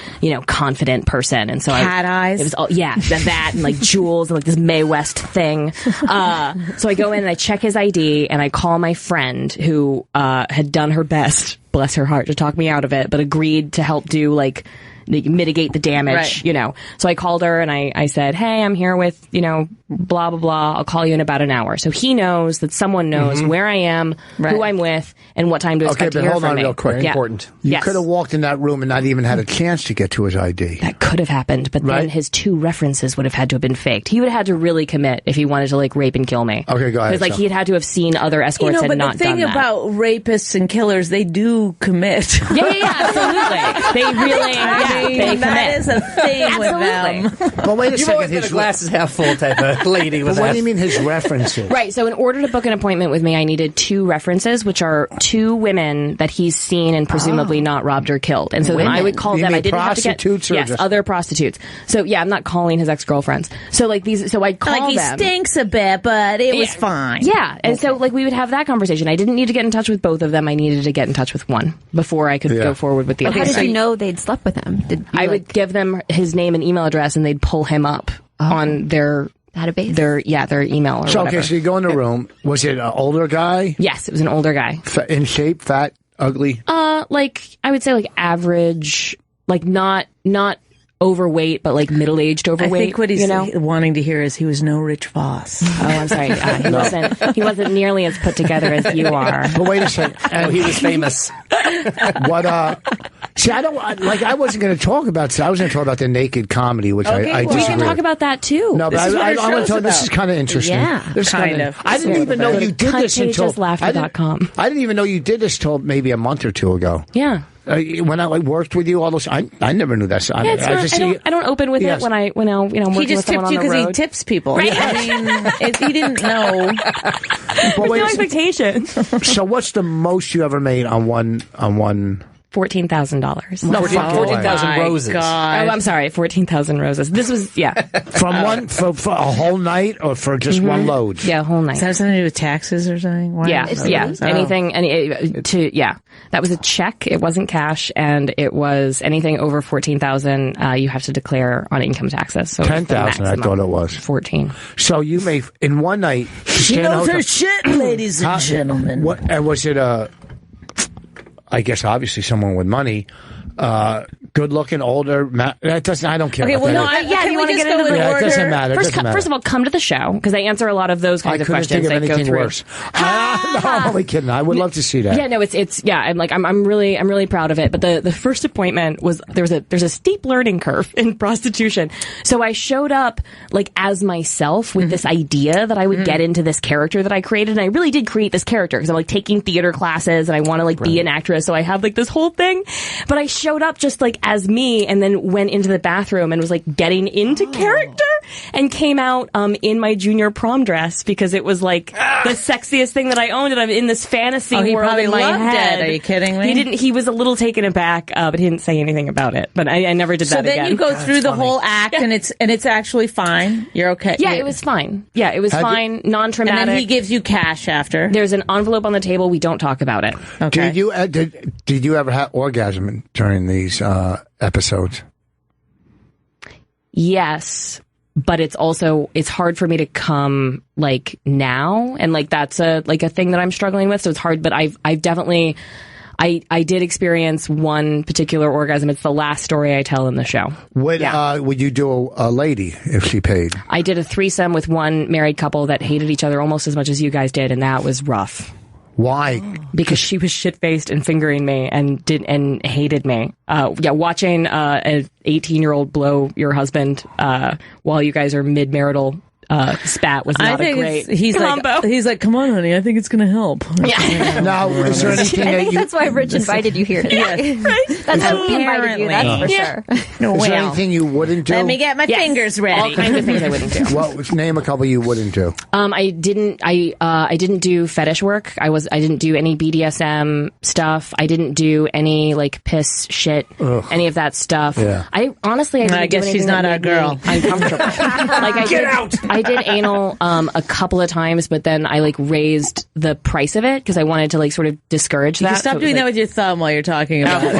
confident person. And so cat eyes. It was all, that and jewels and this Mae West thing. So I go in and I check his ID and I call my friend who, had done her best, bless her heart, to talk me out of it, but agreed to help do mitigate the damage, So I called her and I said, hey, I'm here with, blah, blah, blah. I'll call you in about an hour. So he knows that someone knows where I am, who I'm with, and what time to expect to hear from me. Okay, but hold on real quick. Very important. You could have walked in that room and not even had a chance to get to his ID. That could have happened, but then his 2 references would have had to have been faked. He would have had to really commit if he wanted to like rape and kill me. Okay, go ahead. Because like he had to have seen other escorts and not done that. But the thing about rapists and killers, they do commit. Yeah, absolutely. They really, they commit. That is a thing with them. But wait a You've second. always been a glass is half full type of lady with What that. do you mean his references? Right, so in order to book an appointment with me, I needed 2 references, which are 2 women that he's seen and presumably not robbed or killed. And so then I would call You them. mean I didn't have to get prostitutes or yes, just- other prostitutes. So yeah, I'm not calling his ex-girlfriends. So like these, so I'd call Like, he them. stinks a bit, but it was fine. Yeah, and so like we would have that conversation. I didn't need to get in touch with both of them. I needed to get in touch with one before I could go forward with the How appointment. did you know they'd slept with him? I would give them his name and email address, and they'd pull him up on their database. Their email or So whatever. okay, so you go in the room. Was it an older guy? Yes, it was an older guy. In shape, fat, ugly? Like I would say like average, like not overweight, but like middle-aged overweight. I think what he's wanting to hear is he was no Rich Voss. Oh, I'm sorry. He wasn't nearly as put together as you are. But wait a second. Oh, he was famous. What? See, I wasn't going to talk about this. I was going to talk about the naked comedy, which I we disagree. can talk about that too. No, but I want to tell you, this is kind of interesting. Yeah, this kind of. I didn't even know you did this until cutpageslaughter.com. I didn't even know you did this till maybe a month or 2 ago. Yeah. When I worked with you all those, I never knew that. I don't open with it when I'm working He just with someone tipped on you the because he road. tips people. Right? I mean, he didn't know. But wait no a second. expectation. So what's the most you ever made on one? $14,000. No, 14,000 roses. God. Oh, I'm sorry, 14,000 roses. This was From one for a whole night or for just one load? Yeah, a whole night. Does that have something to do with taxes or something? Why? Yeah. Anything, that was a check. It wasn't cash, and it was anything over 14,000. You have to declare on income taxes. So 10,000, I thought it was 14. So you may in one night. She knows her shit, ladies and gentlemen. What was it? I guess obviously someone with money. Good looking, older. That doesn't. I don't care. Okay, well, no. You want to get into the order? It doesn't matter. First of all, come to the show because they answer a lot of those kinds of questions. I couldn't think of anything worse. No, I'm only kidding. I would love to see that. Yeah, no, it's I'm really proud of it. But the first appointment was there's a steep learning curve in prostitution. So I showed up like as myself with this idea that I would get into this character that I created, and I really did create this character because I'm like taking theater classes and I want to like be an actress. So I have like this whole thing, but I showed up just like as me, and then went into the bathroom and was like getting into character, and came out in my junior prom dress because it was like the sexiest thing that I owned, and I'm in this fantasy he world probably in my loved head. it. Are you kidding me? He was a little taken aback, but he didn't say anything about it. But I never did that again. So then you go through the whole act, and it's actually fine. You're okay. Yeah, it was fine. Yeah, it was fine, non-traumatic. And then he gives you cash after. There's an envelope on the table. We don't talk about it. Okay. Did you ever have orgasm during these episodes? Yes, but it's hard for me to come like now, and like that's a thing that I'm struggling with. So it's hard, but I've definitely I did experience one particular orgasm. It's the last story I tell in the show. Would you do a lady if she paid? I did a threesome with one married couple that hated each other almost as much as you guys did, and that was rough. Why? Because she was shit-faced and fingering me and hated me. Watching an 18-year-old blow your husband while you guys are mid-marital spat was not a great combo. He's like, come on, honey, I think it's going to help. Yeah. Now, is there anything I think that's why Rich invited you here today. That's how he invited you, that's for sure. Is there anything you wouldn't do? Let me get my fingers ready. All kinds of things I wouldn't do. Well, name a couple you wouldn't do. I didn't do fetish work. I didn't do any BDSM stuff. I didn't do any like piss shit, any of that stuff. Yeah. I guess she's not our girl. Uncomfortable. Get out. I did anal a couple of times, but then I like raised the price of it because I wanted to like sort of discourage that. You stop doing that with your thumb while you're talking about it.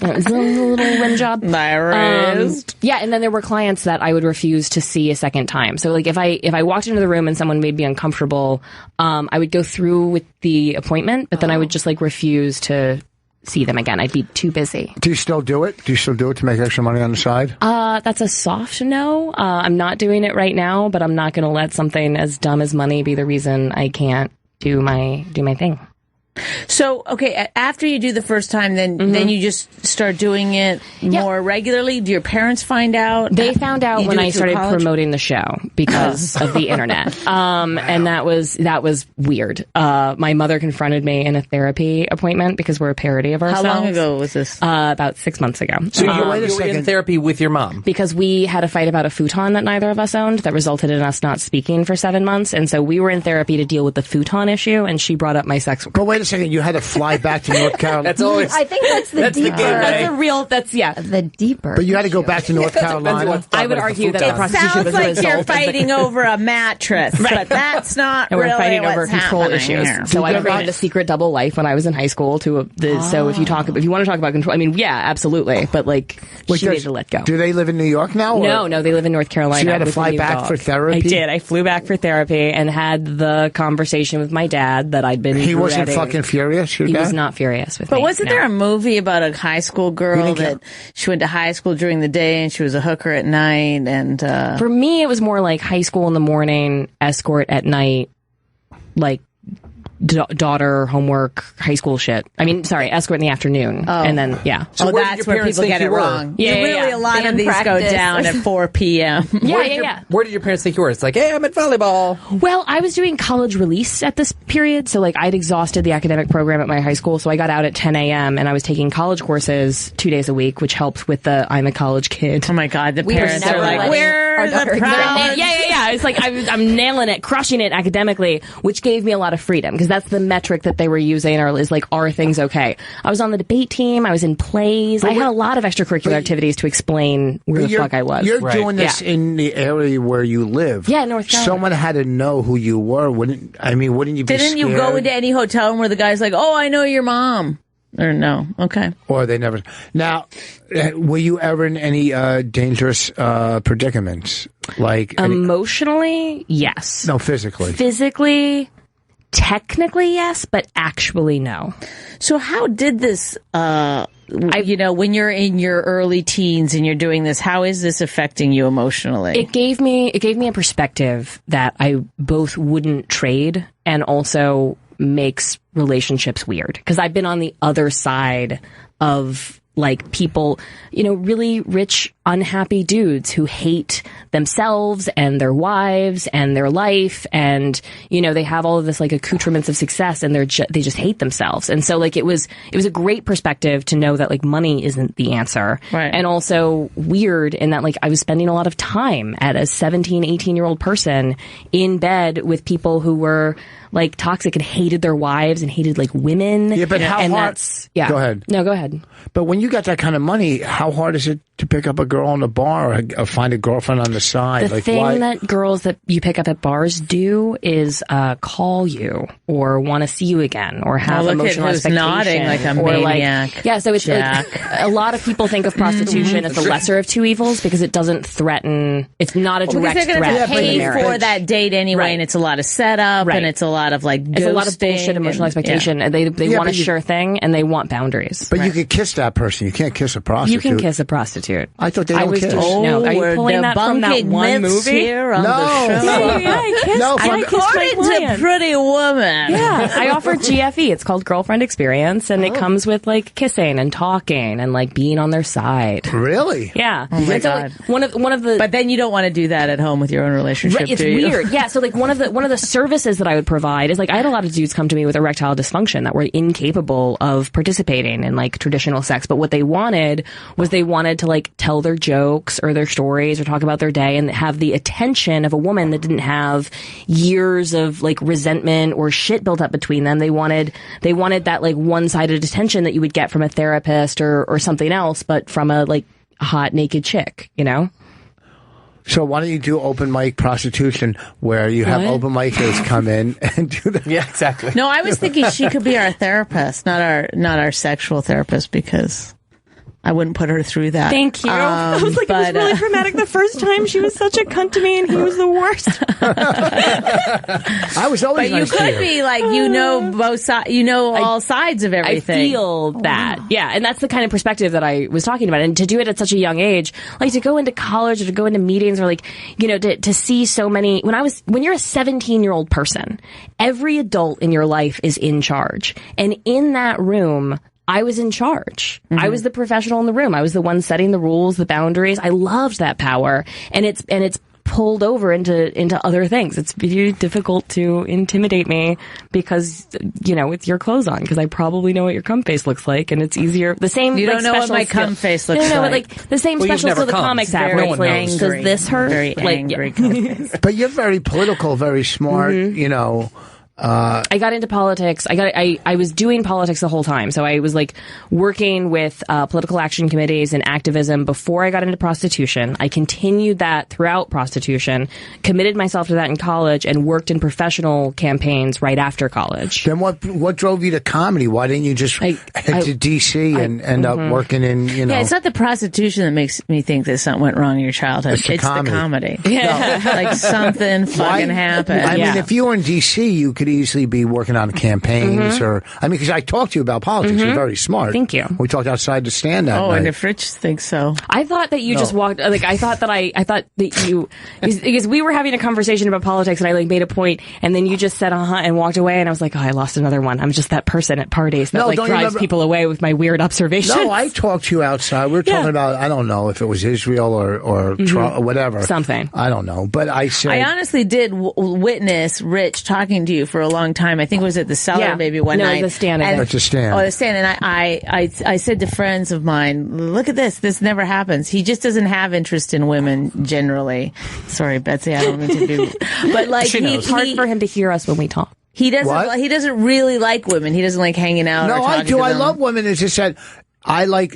It was a little rim job. Yeah, and then there were clients that I would refuse to see a second time. So like if I walked into the room and someone made me uncomfortable, I would go through with the appointment, but then I would just like refuse to see them again. I'd be too busy. Do you still do it? Do you still do it to make extra money on the side? That's a soft no. I'm not doing it right now, but I'm not going to let something as dumb as money be the reason I can't do my thing. So, okay, after you do the first time, then you just start doing it more regularly? Do your parents find out? They found out when I started promoting the show because of the internet. And that was weird. My mother confronted me in a therapy appointment because we're a parody of ourselves. How long ago was this? About 6 months ago. So you were in therapy with your mom? Because we had a fight about a futon that neither of us owned that resulted in us not speaking for 7 months. And so we were in therapy to deal with the futon issue, and she brought up my sex. But wait a second, you had to fly back to North Carolina. That's always. I think that's the deeper. That's a real. That's the deeper. But you had to go back to North Carolina. I would argue that the prostitution sounds was like a result you're fighting over a mattress, but that's not. And we're really fighting what's over control issues. Here. So I had a secret double life when I was in high school. So if you want to talk about control, I mean, yeah, absolutely. But like, she needed to let go. Do they live in New York now? Or? No, they live in North Carolina. So you had to fly back for therapy? I did. I flew back for therapy and had the conversation with my dad that I'd been. He wasn't fucking furious. He was not furious with me. But wasn't there a movie about a high school girl that she went to high school during the day and she was a hooker at night? And for me, it was more like high school in the morning, escort at night, like daughter homework, high school shit. I mean, sorry, escort in the afternoon, and then So that's where people get it wrong. Yeah, a lot of these go down at 4 p.m. Where did your parents think you were? It's like, hey, I'm at volleyball. Well, I was doing college release at this period, so like I'd exhausted the academic program at my high school, so I got out at 10 a.m. and I was taking college courses 2 days a week, which helped with the I'm a college kid. Oh my God, the parents are like, where are the proud? Yeah. It's like I'm nailing it, crushing it academically, which gave me a lot of freedom because that's the metric that they were using. Is like, are things okay? I was on the debate team. I was in plays. I had a lot of extracurricular activities to explain where the fuck I was. You're doing this in the area where you live. Yeah, North Carolina. Someone had to know who you were. Wouldn't you be Didn't you go into any hotel room where the guy's like, oh, I know your mom? Or no? Okay. Or they never. Now, were you ever in any dangerous predicaments? Like emotionally, yes. No, physically. Physically, technically yes, but actually no. So how did this? When you're in your early teens and you're doing this, how is this affecting you emotionally? It gave me a perspective that I both wouldn't trade and also makes relationships weird. Because I've been on the other side of like people, really rich, unhappy dudes who hate themselves and their wives and their life. And, they have all of this like accoutrements of success and they just hate themselves. And so like it was a great perspective to know that like money isn't the answer. Right. And also weird in that like I was spending a lot of time at a 17, 18-year-old person in bed with people who were like toxic and hated their wives and hated like women. Yeah, but how hard? Yeah. Go ahead. No, go ahead. But when you got that kind of money, how hard is it to pick up a girl in a bar or find a girlfriend on the side? The thing that girls that you pick up at bars do is call you or want to see you again or have emotional expectation. Nodding like a maniac. So it's like, a lot of people think of prostitution as the lesser of two evils because it doesn't threaten. It's not a direct threat. They're going to pay for that date anyway, and it's a lot of setup, and it's a lot of like it's a lot of bullshit emotional expectation. And they want a sure thing and they want boundaries. But you could kiss that person. You can't kiss a prostitute. You can kiss a prostitute. I thought they don't kiss. No, are you pulling that from that one movie? Here on the show. I kissed according to Pretty Woman. Yeah, I offered GFE. It's called Girlfriend Experience, and it comes with like kissing and talking and like being on their side. Really? Yeah. Oh my God. One of the. But then you don't want to do that at home with your own relationship. Right, it's weird. Yeah. So like one of the services that I would provide is like I had a lot of dudes come to me with erectile dysfunction that were incapable of participating in like traditional sex, but what they wanted to like tell their jokes or their stories or talk about their day and have the attention of a woman that didn't have years of like resentment or shit built up between them. They wanted that like one-sided attention that you would get from a therapist or something else, but from a like hot naked chick, So why don't you do open mic prostitution where you have open micers come in and do that? Yeah, exactly. No, I was thinking she could be our therapist, not our sexual therapist, because I wouldn't put her through that. Thank you. I was like, it was really dramatic the first time. She was such a cunt to me, and he was the worst. I was always. But you could be like, both sides. All sides of everything. I feel that, yeah, and that's the kind of perspective that I was talking about. And to do it at such a young age, like to go into college or to go into meetings or like, to see so many. When you're a 17-year-old person, every adult in your life is in charge, and in that room, I was in charge. Mm-hmm. I was the professional in the room. I was the one setting the rules, the boundaries. I loved that power, and it's pulled over into other things. It's very difficult to intimidate me because it's your clothes on, because I probably know what your cum face looks like, and it's easier. The same. You don't know what my cum face looks like. No, like the same special skill the comics have. Very angry. Does this hurt? Very angry. Yeah. But you're very political, very smart. Mm-hmm. I got into politics. I was doing politics the whole time. So I was like working with political action committees and activism before I got into prostitution. I continued that throughout prostitution, committed myself to that in college, and worked in professional campaigns right after college. Then what drove you to comedy? Why didn't you just head to D.C. and end up working in, Yeah, it's not the prostitution that makes me think that something went wrong in your childhood. It's the comedy. Yeah. No. Like something fucking happened. I mean, if you were in D.C., you could easily be working on campaigns because I talked to you about politics. You're very smart. Thank you. We talked outside the stand that night. And if Rich thinks so. I thought that you just walked, I thought that you, because we were having a conversation about politics and I made a point and then you just said, and walked away, and I was like, I lost another one. I'm just that person at parties that drives people away with my weird observations. No, I talked to you outside. We were talking about, I don't know if it was Israel or Trump or whatever. Something. I don't know. But I said. I honestly did witness Rich talking to you for a long time. I think it was at the Cellar maybe one night. The stand. At the stand. Oh, the stand. And I said to friends of mine, look at this. This never happens. He just doesn't have interest in women generally. Sorry, Betsy, I don't mean to be. But like, it's hard for him to hear us when we talk. He doesn't. He doesn't really like women. He doesn't like hanging out. No, or I do. I love women. It's just that I like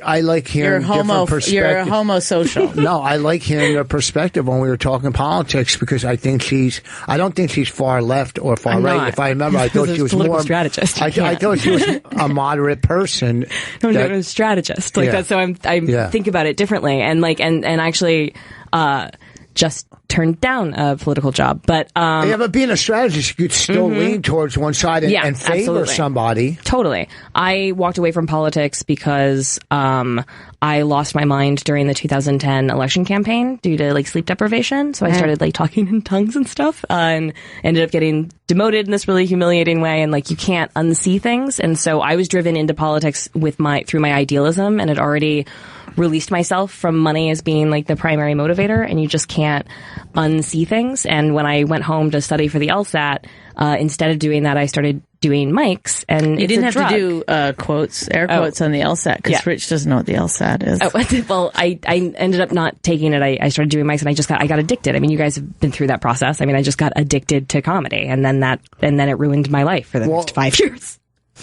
hearing different perspectives. You're a homosocial. No, I like hearing their perspective when we were talking politics because I don't think she's far left or far right. If I remember, I thought she was more strategist. I thought she was a moderate person. No, a strategist. Like that. So I think about it differently, and actually, just turned down a political job. But but being a strategist, you could still lean towards one side and favor somebody. Totally. I walked away from politics because I lost my mind during the 2010 election campaign due to sleep deprivation. So I started talking in tongues and stuff, and ended up getting demoted in this really humiliating way. And you can't unsee things. And so I was driven into politics through my idealism, and had already released myself from money as being the primary motivator, and you just can't unsee things. And when I went home to study for the LSAT, instead of doing that, I started doing mics, and you didn't have to do air quotes on the LSAT because Rich doesn't know what the LSAT is. Well, I ended up not taking it. I started doing mics, and I got addicted. I mean, you guys have been through that process. I mean, I just got addicted to comedy, and then it ruined my life for the next 5 years.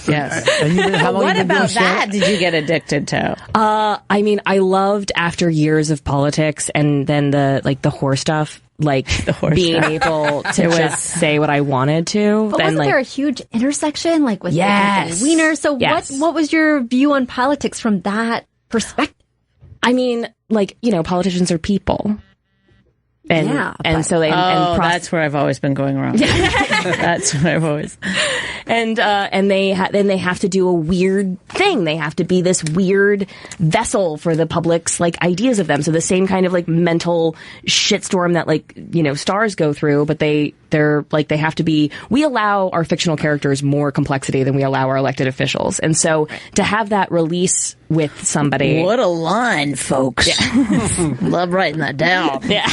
Yes. And what about that did you get addicted to? I mean, I loved after years of politics and then the whore stuff, being able to just say what I wanted to. But wasn't there a huge intersection, with Anthony Weiner? So what was your view on politics from that perspective? I mean, politicians are people. That's where I've always been going wrong. That's where I've always. And they have to do a weird thing. They have to be this weird vessel for the public's ideas of them. So the same kind of mental shitstorm that stars go through, but they're they have to be. We allow our fictional characters more complexity than we allow our elected officials, and so to have that release with somebody. What a line, folks! Yeah. Love writing that down. Yeah.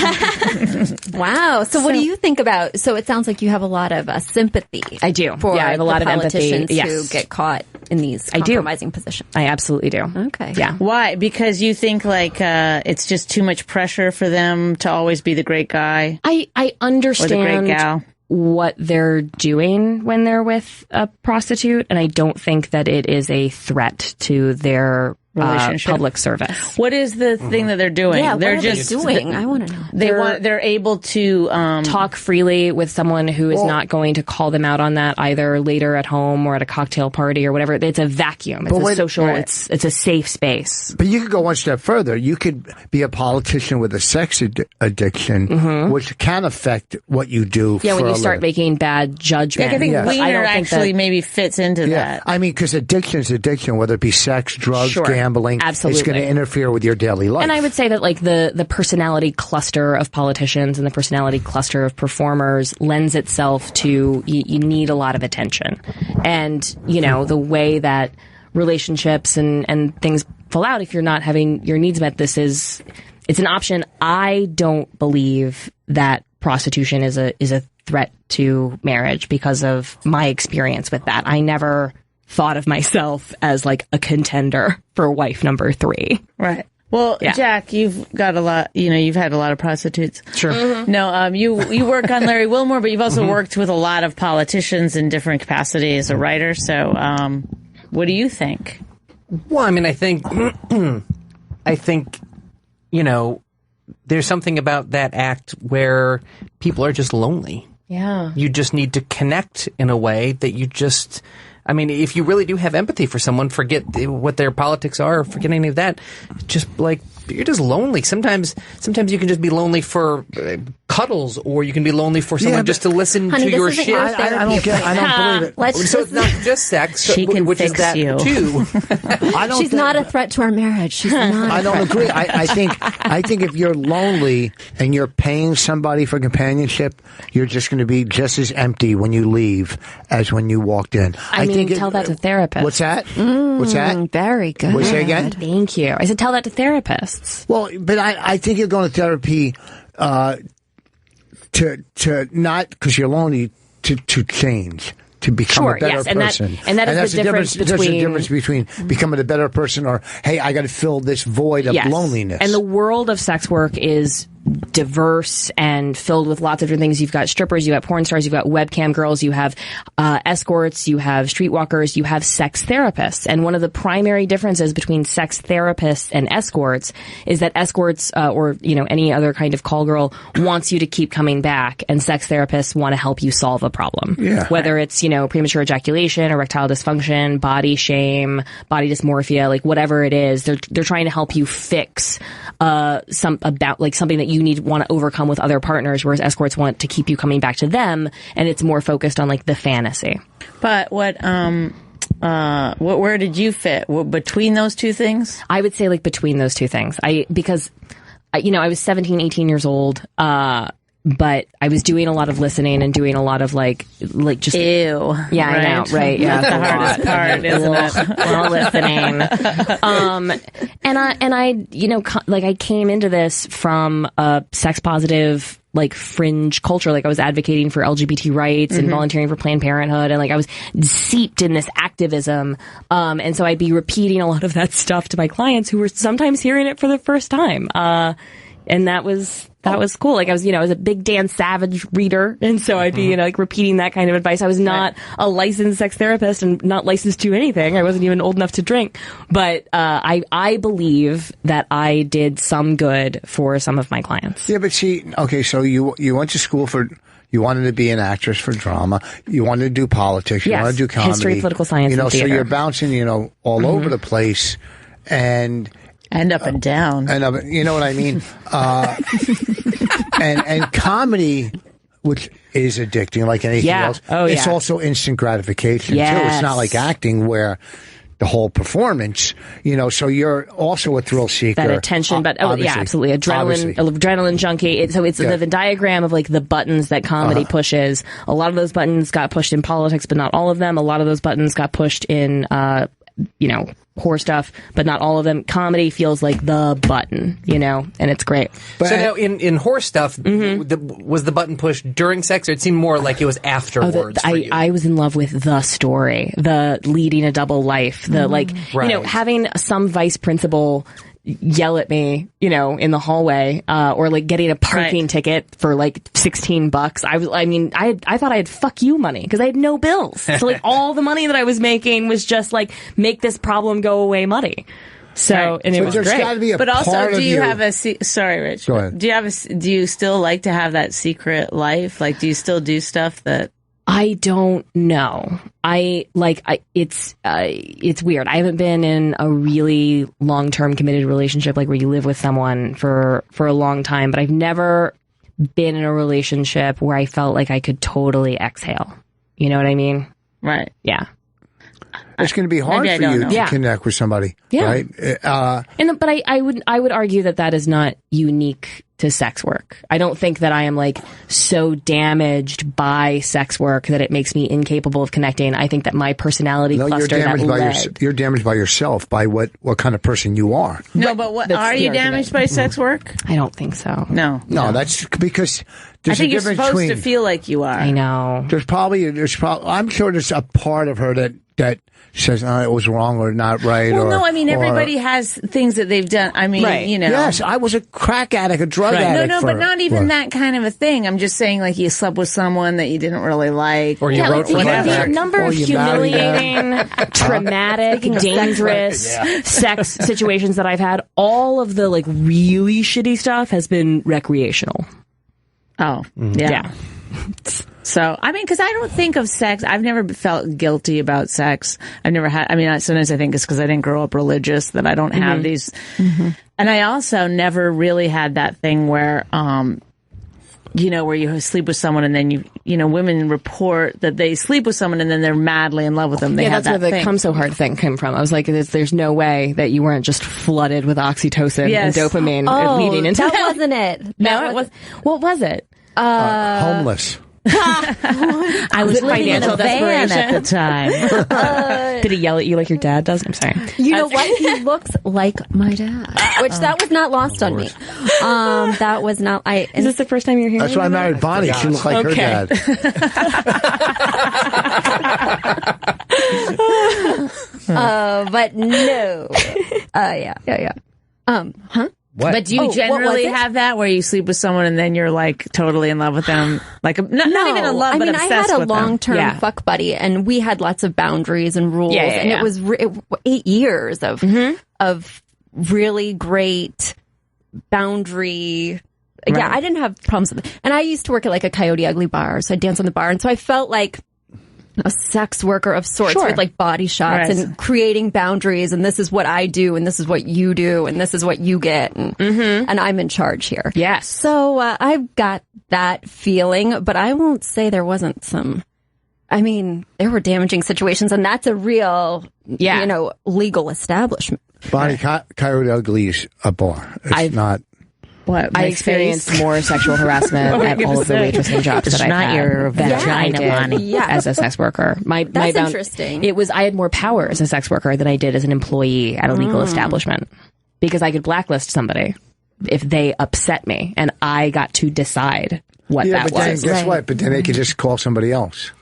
Wow. So what do you think about? So it sounds like you have a lot of sympathy. I do. For I have a lot of empathy. Who get caught in these compromising positions. I absolutely do. Okay. Yeah. Why? Because you think it's just too much pressure for them to always be the great guy. I understand or the great gal. What they're doing when they're with a prostitute, and I don't think that it is a threat to their relationship, public service. What is the thing that they're doing? Yeah, they're what are they doing? I want to know. They're able to talk freely with someone who is not going to call them out on that either later at home or at a cocktail party or whatever. It's a vacuum. It's a social. Right. It's a safe space. But you could go one step further. You could be a politician with a sex addiction, which can affect what you do. Yeah, when you start making bad judgments. I think Wiener actually maybe fits into that. I mean, because addiction is addiction, whether it be sex, drugs, gambling. Absolutely. It's going to interfere with your daily life. And I would say that like the personality cluster of politicians and the personality cluster of performers lends itself to you need a lot of attention. And, the way that relationships and things fall out if you're not having your needs met, it's an option. I don't believe that prostitution is a threat to marriage because of my experience with that. I never thought of myself as like a contender for wife number 3. Right. Well, Jack, you've got a lot, you've had a lot of prostitutes. Sure. Mm-hmm. No, you work on Larry Wilmore, but you've also worked with a lot of politicians in different capacities as a writer. So, what do you think? Well, I mean, I think, there's something about that act where people are just lonely. Yeah. You just need to connect in a way that if you really do have empathy for someone, forget what their politics are, forget any of that. Just like, you're just lonely. Sometimes you can just be lonely for cuddles, or you can be lonely for someone just to listen to your shit. I don't believe it. So it's not just sex, she can which fix is that you. too. She's not a threat to our marriage. She's not. I don't agree. I think if you're lonely and you're paying somebody for companionship, you're just going to be just as empty when you leave as when you walked in. I think tell that to therapists. What's that? What's that? Very good. What's that again? Thank you. I said tell that to therapists. Well, but I think you're going to therapy to not because you're lonely to change. To become a better person. And that's the difference between... There's a difference between becoming a better person or, hey, I got to fill this void of loneliness. And the world of sex work is diverse and filled with lots of different things. You've got strippers, you've got porn stars, you've got webcam girls, you have escorts, you have streetwalkers, you have sex therapists. And one of the primary differences between sex therapists and escorts is that escorts or any other kind of call girl wants you to keep coming back, and sex therapists want to help you solve a problem. Yeah. Whether it's premature ejaculation, erectile dysfunction, body shame, body dysmorphia, like whatever it is, they're trying to help you fix something that you want to overcome with other partners, whereas escorts want to keep you coming back to them, and it's more focused on like the fantasy. But where did you fit between those two things? I would say like between those two things. Because I was 17, 18 years old, but I was doing a lot of listening and doing a lot of like just ew. Yeah, right? I know, right? Yeah, that's the hardest part, isn't it? Well, listening. And I came into this from a sex positive like fringe culture. Like I was advocating for LGBT rights and volunteering for Planned Parenthood, and like I was seeped in this activism. And so I'd be repeating a lot of that stuff to my clients who were sometimes hearing it for the first time. And that was cool. Like I was a big Dan Savage reader, and so I'd be repeating that kind of advice. I was not a licensed sex therapist and not licensed to anything. I wasn't even old enough to drink, but I believe that I did some good for some of my clients. Yeah, but so you went to school you wanted to be an actress for drama. You wanted to do politics. You wanted to do comedy. History, political science, and theater. So you're bouncing, all over the place, and up and down. You know what I mean? And comedy, which is addicting like anything else, it's also instant gratification, too. It's not like acting where the whole performance, so you're also a thrill seeker. That attention, but absolutely. Adrenaline junkie. So it's the Venn diagram of like the buttons that comedy pushes. A lot of those buttons got pushed in politics, but not all of them. A lot of those buttons got pushed in, horror stuff, but not all of them. Comedy feels like the button, and it's great. But so now in horror stuff, was the button pushed during sex, or it seemed more like it was afterwards? I was in love with the story, the leading a double life, the having some vice principal yell at me, in the hallway, or like getting a parking ticket for like $16. I thought I had fuck you money because I had no bills. So like all the money that I was making was just like make this problem go away money. So, and it was there's great. got to be a But also, part do of you have a sorry, Rich? Go ahead. Do you still like to have that secret life? Like, do you still do stuff that? I don't know. It's weird. I haven't been in a really long-term committed relationship, like where you live with someone for a long time, but I've never been in a relationship where I felt like I could totally exhale. You know what I mean? Right. Yeah. It's going to be hard for you to connect with somebody, right? But I would argue that is not unique to sex work. I don't think that I am like so damaged by sex work that it makes me incapable of connecting. I think that my personality cluster you're damaged by yourself, by what kind of person you are. No, but what are you damaged by sex work? I don't think so. No, that's because I think you're supposed to feel like you are. I know. There's probably I'm sure there's a part of her that says, it was wrong or not right. Well, no, I mean, everybody has things that they've done. I mean, you know. Yes, I was a crack addict, a drug addict. No, but not even that kind of a thing. I'm just saying, like, you slept with someone that you didn't really like. Or you wrote for the number of humiliating, traumatic, dangerous sex situations that I've had, all of the, like, really shitty stuff has been recreational. Oh, yeah. So, I mean, because I don't think of sex. I've never felt guilty about sex. I've never had, I mean, sometimes I think it's because I didn't grow up religious that I don't have these. Mm-hmm. And I also never really had that thing where, you know, where you sleep with someone and then you know, women report that they sleep with someone and then they're madly in love with them. That's where the come so hard thing came from. I was like, there's no way that you weren't just flooded with oxytocin and dopamine leading into that. Wasn't it? No, it was. What was it? Homeless. I was living in a van at the time. Did he yell at you like your dad does? I'm sorry. You know what? He looks like my dad, which that was not lost on me. That was not. Is this the first time you're hearing? That's why I married Bonnie. She looked like her dad. But no. Yeah. Huh? What? But do you generally have that where you sleep with someone and then you're like totally in love with them? Like not even in love, but obsessed with them. I had a long-term fuck buddy, and we had lots of boundaries and rules, and it was 8 years of really great boundary. Right. Yeah, I didn't have problems with it. And I used to work at like a Coyote Ugly bar, so I danced on the bar, and so I felt like a sex worker of sorts with like body shots and creating boundaries, and this is what I do and this is what you do and this is what you get, and I'm in charge here. Yes. So I've got that feeling, but I won't say there wasn't some. I mean, there were damaging situations, and that's a real, you know, legal establishment. Bonnie, Coyote Ugly is a bar. It's not. What, I experienced more sexual harassment at all of the waitressing jobs that I had. It's not your vagina, Bonnie. As a sex worker. That's interesting. I had more power as a sex worker than I did as an employee at a legal establishment, because I could blacklist somebody if they upset me, and I got to decide what that was. Guess what? But then they could just call somebody else.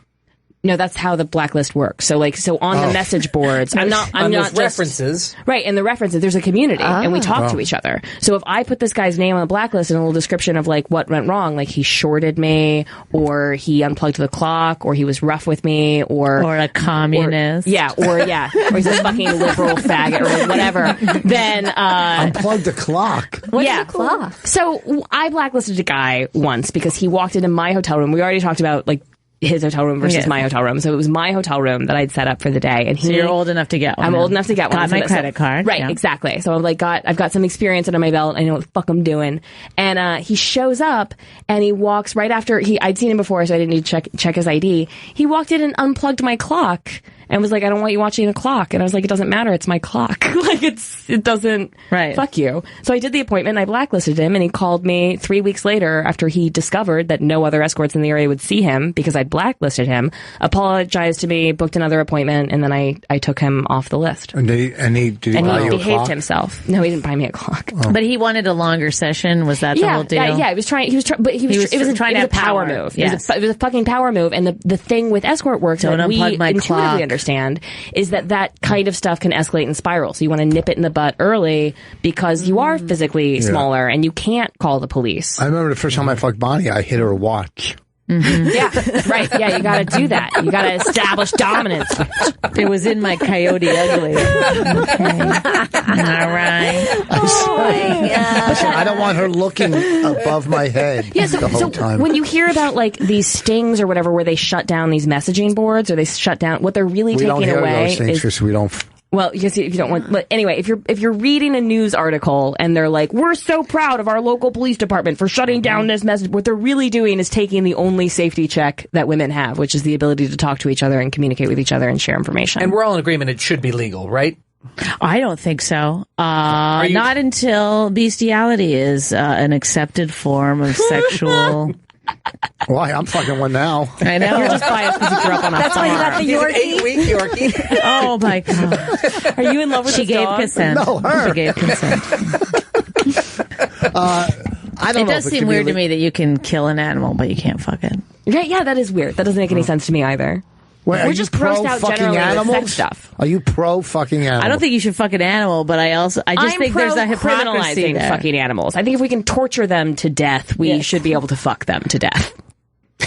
No, that's how the blacklist works. So on the message boards, I'm not just references. Right, and the references, there's a community and we talk to each other. So if I put this guy's name on the blacklist and a little description of like what went wrong, like he shorted me, or he unplugged the clock, or he was rough with me, or a communist. Or he's a fucking liberal faggot or whatever, then unplug the clock. What's the clock? So I blacklisted a guy once because he walked into my hotel room. We already talked about like his hotel room versus my hotel room. So it was my hotel room that I'd set up for the day. And so you're old enough to get one. I'm old enough to get one. Got my credit card. Right, exactly. So I've got some experience under my belt. I know what the fuck I'm doing. And he shows up and he walks right after I'd seen him before, so I didn't need to check his ID. He walked in and unplugged my clock and was like, I don't want you watching a clock. And I was like, it doesn't matter. It's my clock. Like it doesn't fuck you. So I did the appointment. I blacklisted him, and he called me 3 weeks later after he discovered that no other escorts in the area would see him because I blacklisted him, apologized to me, booked another appointment, and then I took him off the list. And he behaved himself. No, he didn't buy me a clock. Oh. But he wanted a longer session. Was that the whole deal? Yeah, he was trying, but it was a power move. Yes. It was a fucking power move. And the thing with escort work that we intuitively understand is that kind of stuff can escalate and spiral. So you want to nip it in the butt early because you are physically smaller and you can't call the police. I remember the first time I fucked Bonnie, I hit her watch. Mm-hmm. Yeah, right. Yeah, you got to do that. You got to establish dominance. It was in my Coyote Ugly. Okay. All right. Oh my God. Listen, I don't want her looking above my head the whole time. When you hear about like these stings or whatever, where they shut down these messaging boards or they shut down, what they're really taking away those things because we don't. Well, if you don't want, but anyway, if you're reading a news article and they're like, we're so proud of our local police department for shutting down this message, what they're really doing is taking the only safety check that women have, which is the ability to talk to each other and communicate with each other and share information. And we're all in agreement it should be legal, right? I don't think so. Not until bestiality is an accepted form of sexual. Why? I'm fucking one now. I know. You're just biased because you grew up on a That's farm. why you got the Yorkie. 8-week Yorkie. Oh my God. Are you in love with She gave consent. No, her. She gave consent. I don't It know does if seem could weird be to me that you can kill an animal, but you can't fuck it. Yeah, that is weird. That doesn't make any sense to me either. Wait, We're just grossed out generally with sex stuff. Are you pro fucking animals? I don't think you should fuck an animal, but I just think there's a hypocrisy criminalizing there. fucking animals. I think if we can torture them to death, we should be able to fuck them to death.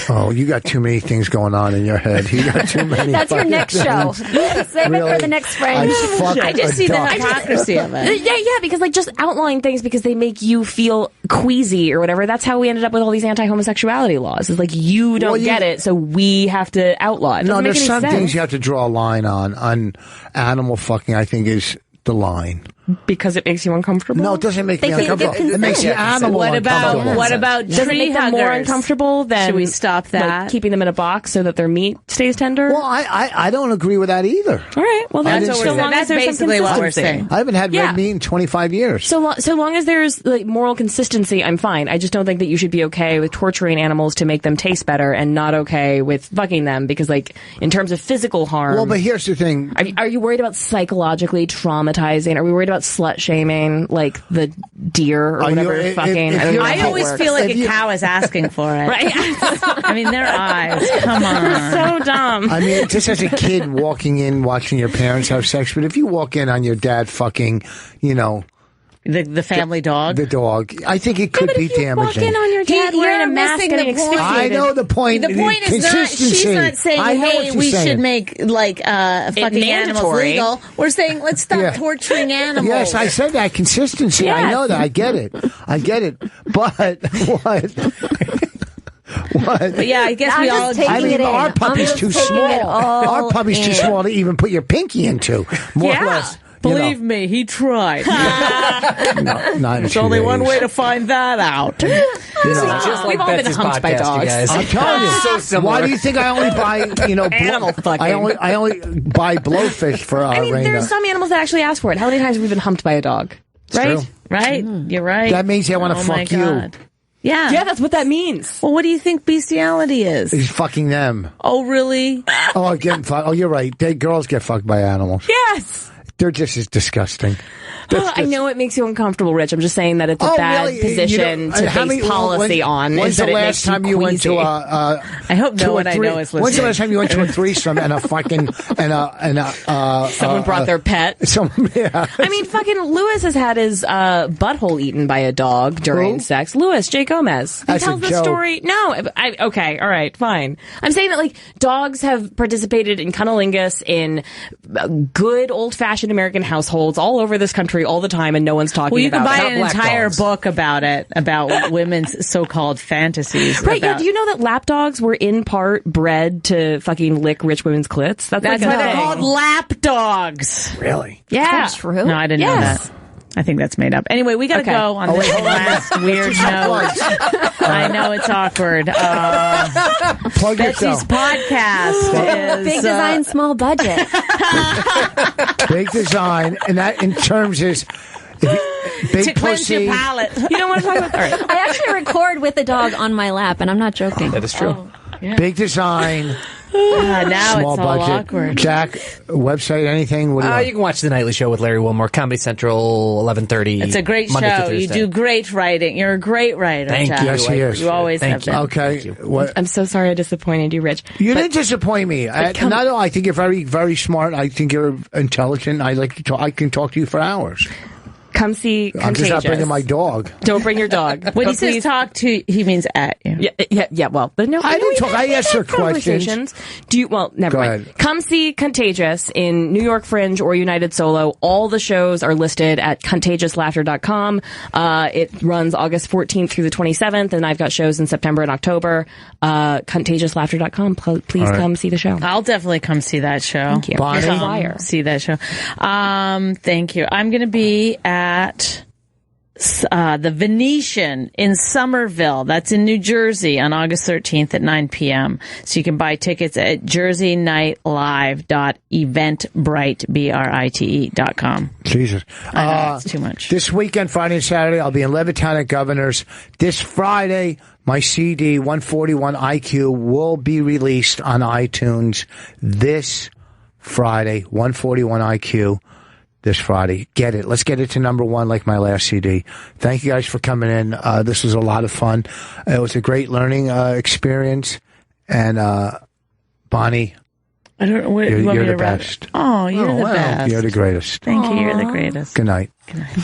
Oh, you got too many things going on in your head. You got too many. That's your next show. Save it for the next French. I just see the hypocrisy of it. Yeah, because like just outlining things because they make you feel queasy or whatever. That's how we ended up with all these anti-homosexuality laws. It's like you don't get it, so we have to outlaw it. No, there's some things you have to draw a line on. On animal fucking, I think is the line. Because it makes you uncomfortable? No, it doesn't make me uncomfortable. It makes the animal uncomfortable. What about does it make them more uncomfortable than should we stop that? Like, keeping them in a box so that their meat stays tender? Well, I don't agree with that either. All right. Well, that's basically what we're saying. I haven't had red meat in 25 years. So long as there's like moral consistency, I'm fine. I just don't think that you should be okay with torturing animals to make them taste better and not okay with fucking them because, like, in terms of physical harm. Well, but here's the thing. Are you worried about psychologically traumatizing? Are we worried about slut shaming, like the deer or whatever? I always feel like a cow is asking for it. Right? I mean, their eyes. Come on. So dumb. I mean, just as a kid walking in, watching your parents have sex, but if you walk in on your dad fucking, the family dog? The dog. I think it could be damaging. Walk in on your dad wearing a mask getting asphyxiated. I know the point. The point is not, she's not saying, hey, we should make, fucking animals legal. We're saying, let's stop torturing animals. Yes, I said that. Consistency. Yes. I know that. I get it. But what? What? But yeah, I guess we all. I mean, our puppy's too small. Our puppy's too small to even put your pinky into. More or less. Believe me, he tried. There's only one way to find that out. Just like we've all been Betsy's humped by podcast, dogs. you guys. I'm telling you. So similar. Why do you think I only buy, animal fucking? I only buy blowfish for I mean, Raina. there's some animals that actually ask for it. How many times have we been humped by a dog? Right? True. Right? You're right. That means they want to fuck you. Yeah. Yeah, that's what that means. Well, what do you think bestiality is? He's fucking them. Oh, really? Getting fucked. Oh, you're right. Girls get fucked by animals. Yes. They're just as disgusting. I know it makes you uncomfortable, Rich. I'm just saying that it's a bad position to base policy on. When's the last time you went to a? I hope no one I know is listening. When's the last time you went to a threesome and a fucking someone brought their pet? Yeah. I mean, fucking Lewis has had his butthole eaten by a dog during sex. Lewis J. Gomez. He tells the story. No, okay, all right, fine. I'm saying that like dogs have participated in cunnilingus in good old-fashioned American households all over this country all the time, and no one's talking about it. Well, you can buy an entire dogs. book about it, about women's so-called fantasies. Right, yeah, do you know that lap dogs were in part bred to fucking lick rich women's clits? That's why they're called lap dogs. Really? Yeah. That's true. No, I didn't know that. I think that's made up. Anyway, we got to go on this last weird note. I know it's awkward. Plug Betsy's podcast is Big design, small budget. Big design, and that in terms is big to cleanse your palate. You don't want to talk about that. I actually record with the dog on my lap, and I'm not joking. That is true. Oh, yeah. Big design. Now small it's all budget. awkward. Jack, website, anything? What do You can watch The Nightly Show with Larry Wilmore, Comedy Central, 11:30. It's a great Monday show. to You do great writing. You're a great writer, Thank Jack. you. Yes, he is. You always have been. Okay. What? I'm so sorry I disappointed you, Rich. You didn't disappoint me. I think you're very, very smart. I think you're intelligent. I like to talk. I can talk to you for hours. Come see Contagious. I'm just not bringing my dog. Don't bring your dog. When he says talk to, he means at you. Yeah. Well, but no, I didn't talk. I asked her questions. Never mind. Come see Contagious in New York Fringe or United Solo. All the shows are listed at contagiousLaughter.com. It runs August 14th through the 27th, and I've got shows in September and October. ContagiousLaughter.com. Please come see the show. I'll definitely come see that show. Thank you. Bonnie? See that show. Thank you. I'm going to be at the Venetian in Somerville. That's in New Jersey on August 13th at 9 p.m. So you can buy tickets at jerseynightlive.eventbrite.com. Jesus. I know, that's too much. This weekend, Friday and Saturday, I'll be in Levittown at Governor's. This Friday, my CD, 141 IQ, will be released on iTunes this Friday, 141 IQ. This Friday. Get it. Let's get it to number one like my last CD. Thank you guys for coming in. This was a lot of fun. It was a great learning experience. And Bonnie, I don't know what you're the best. Oh, you're the best. You're the greatest. Thank you. You're the greatest. Good night. Good night.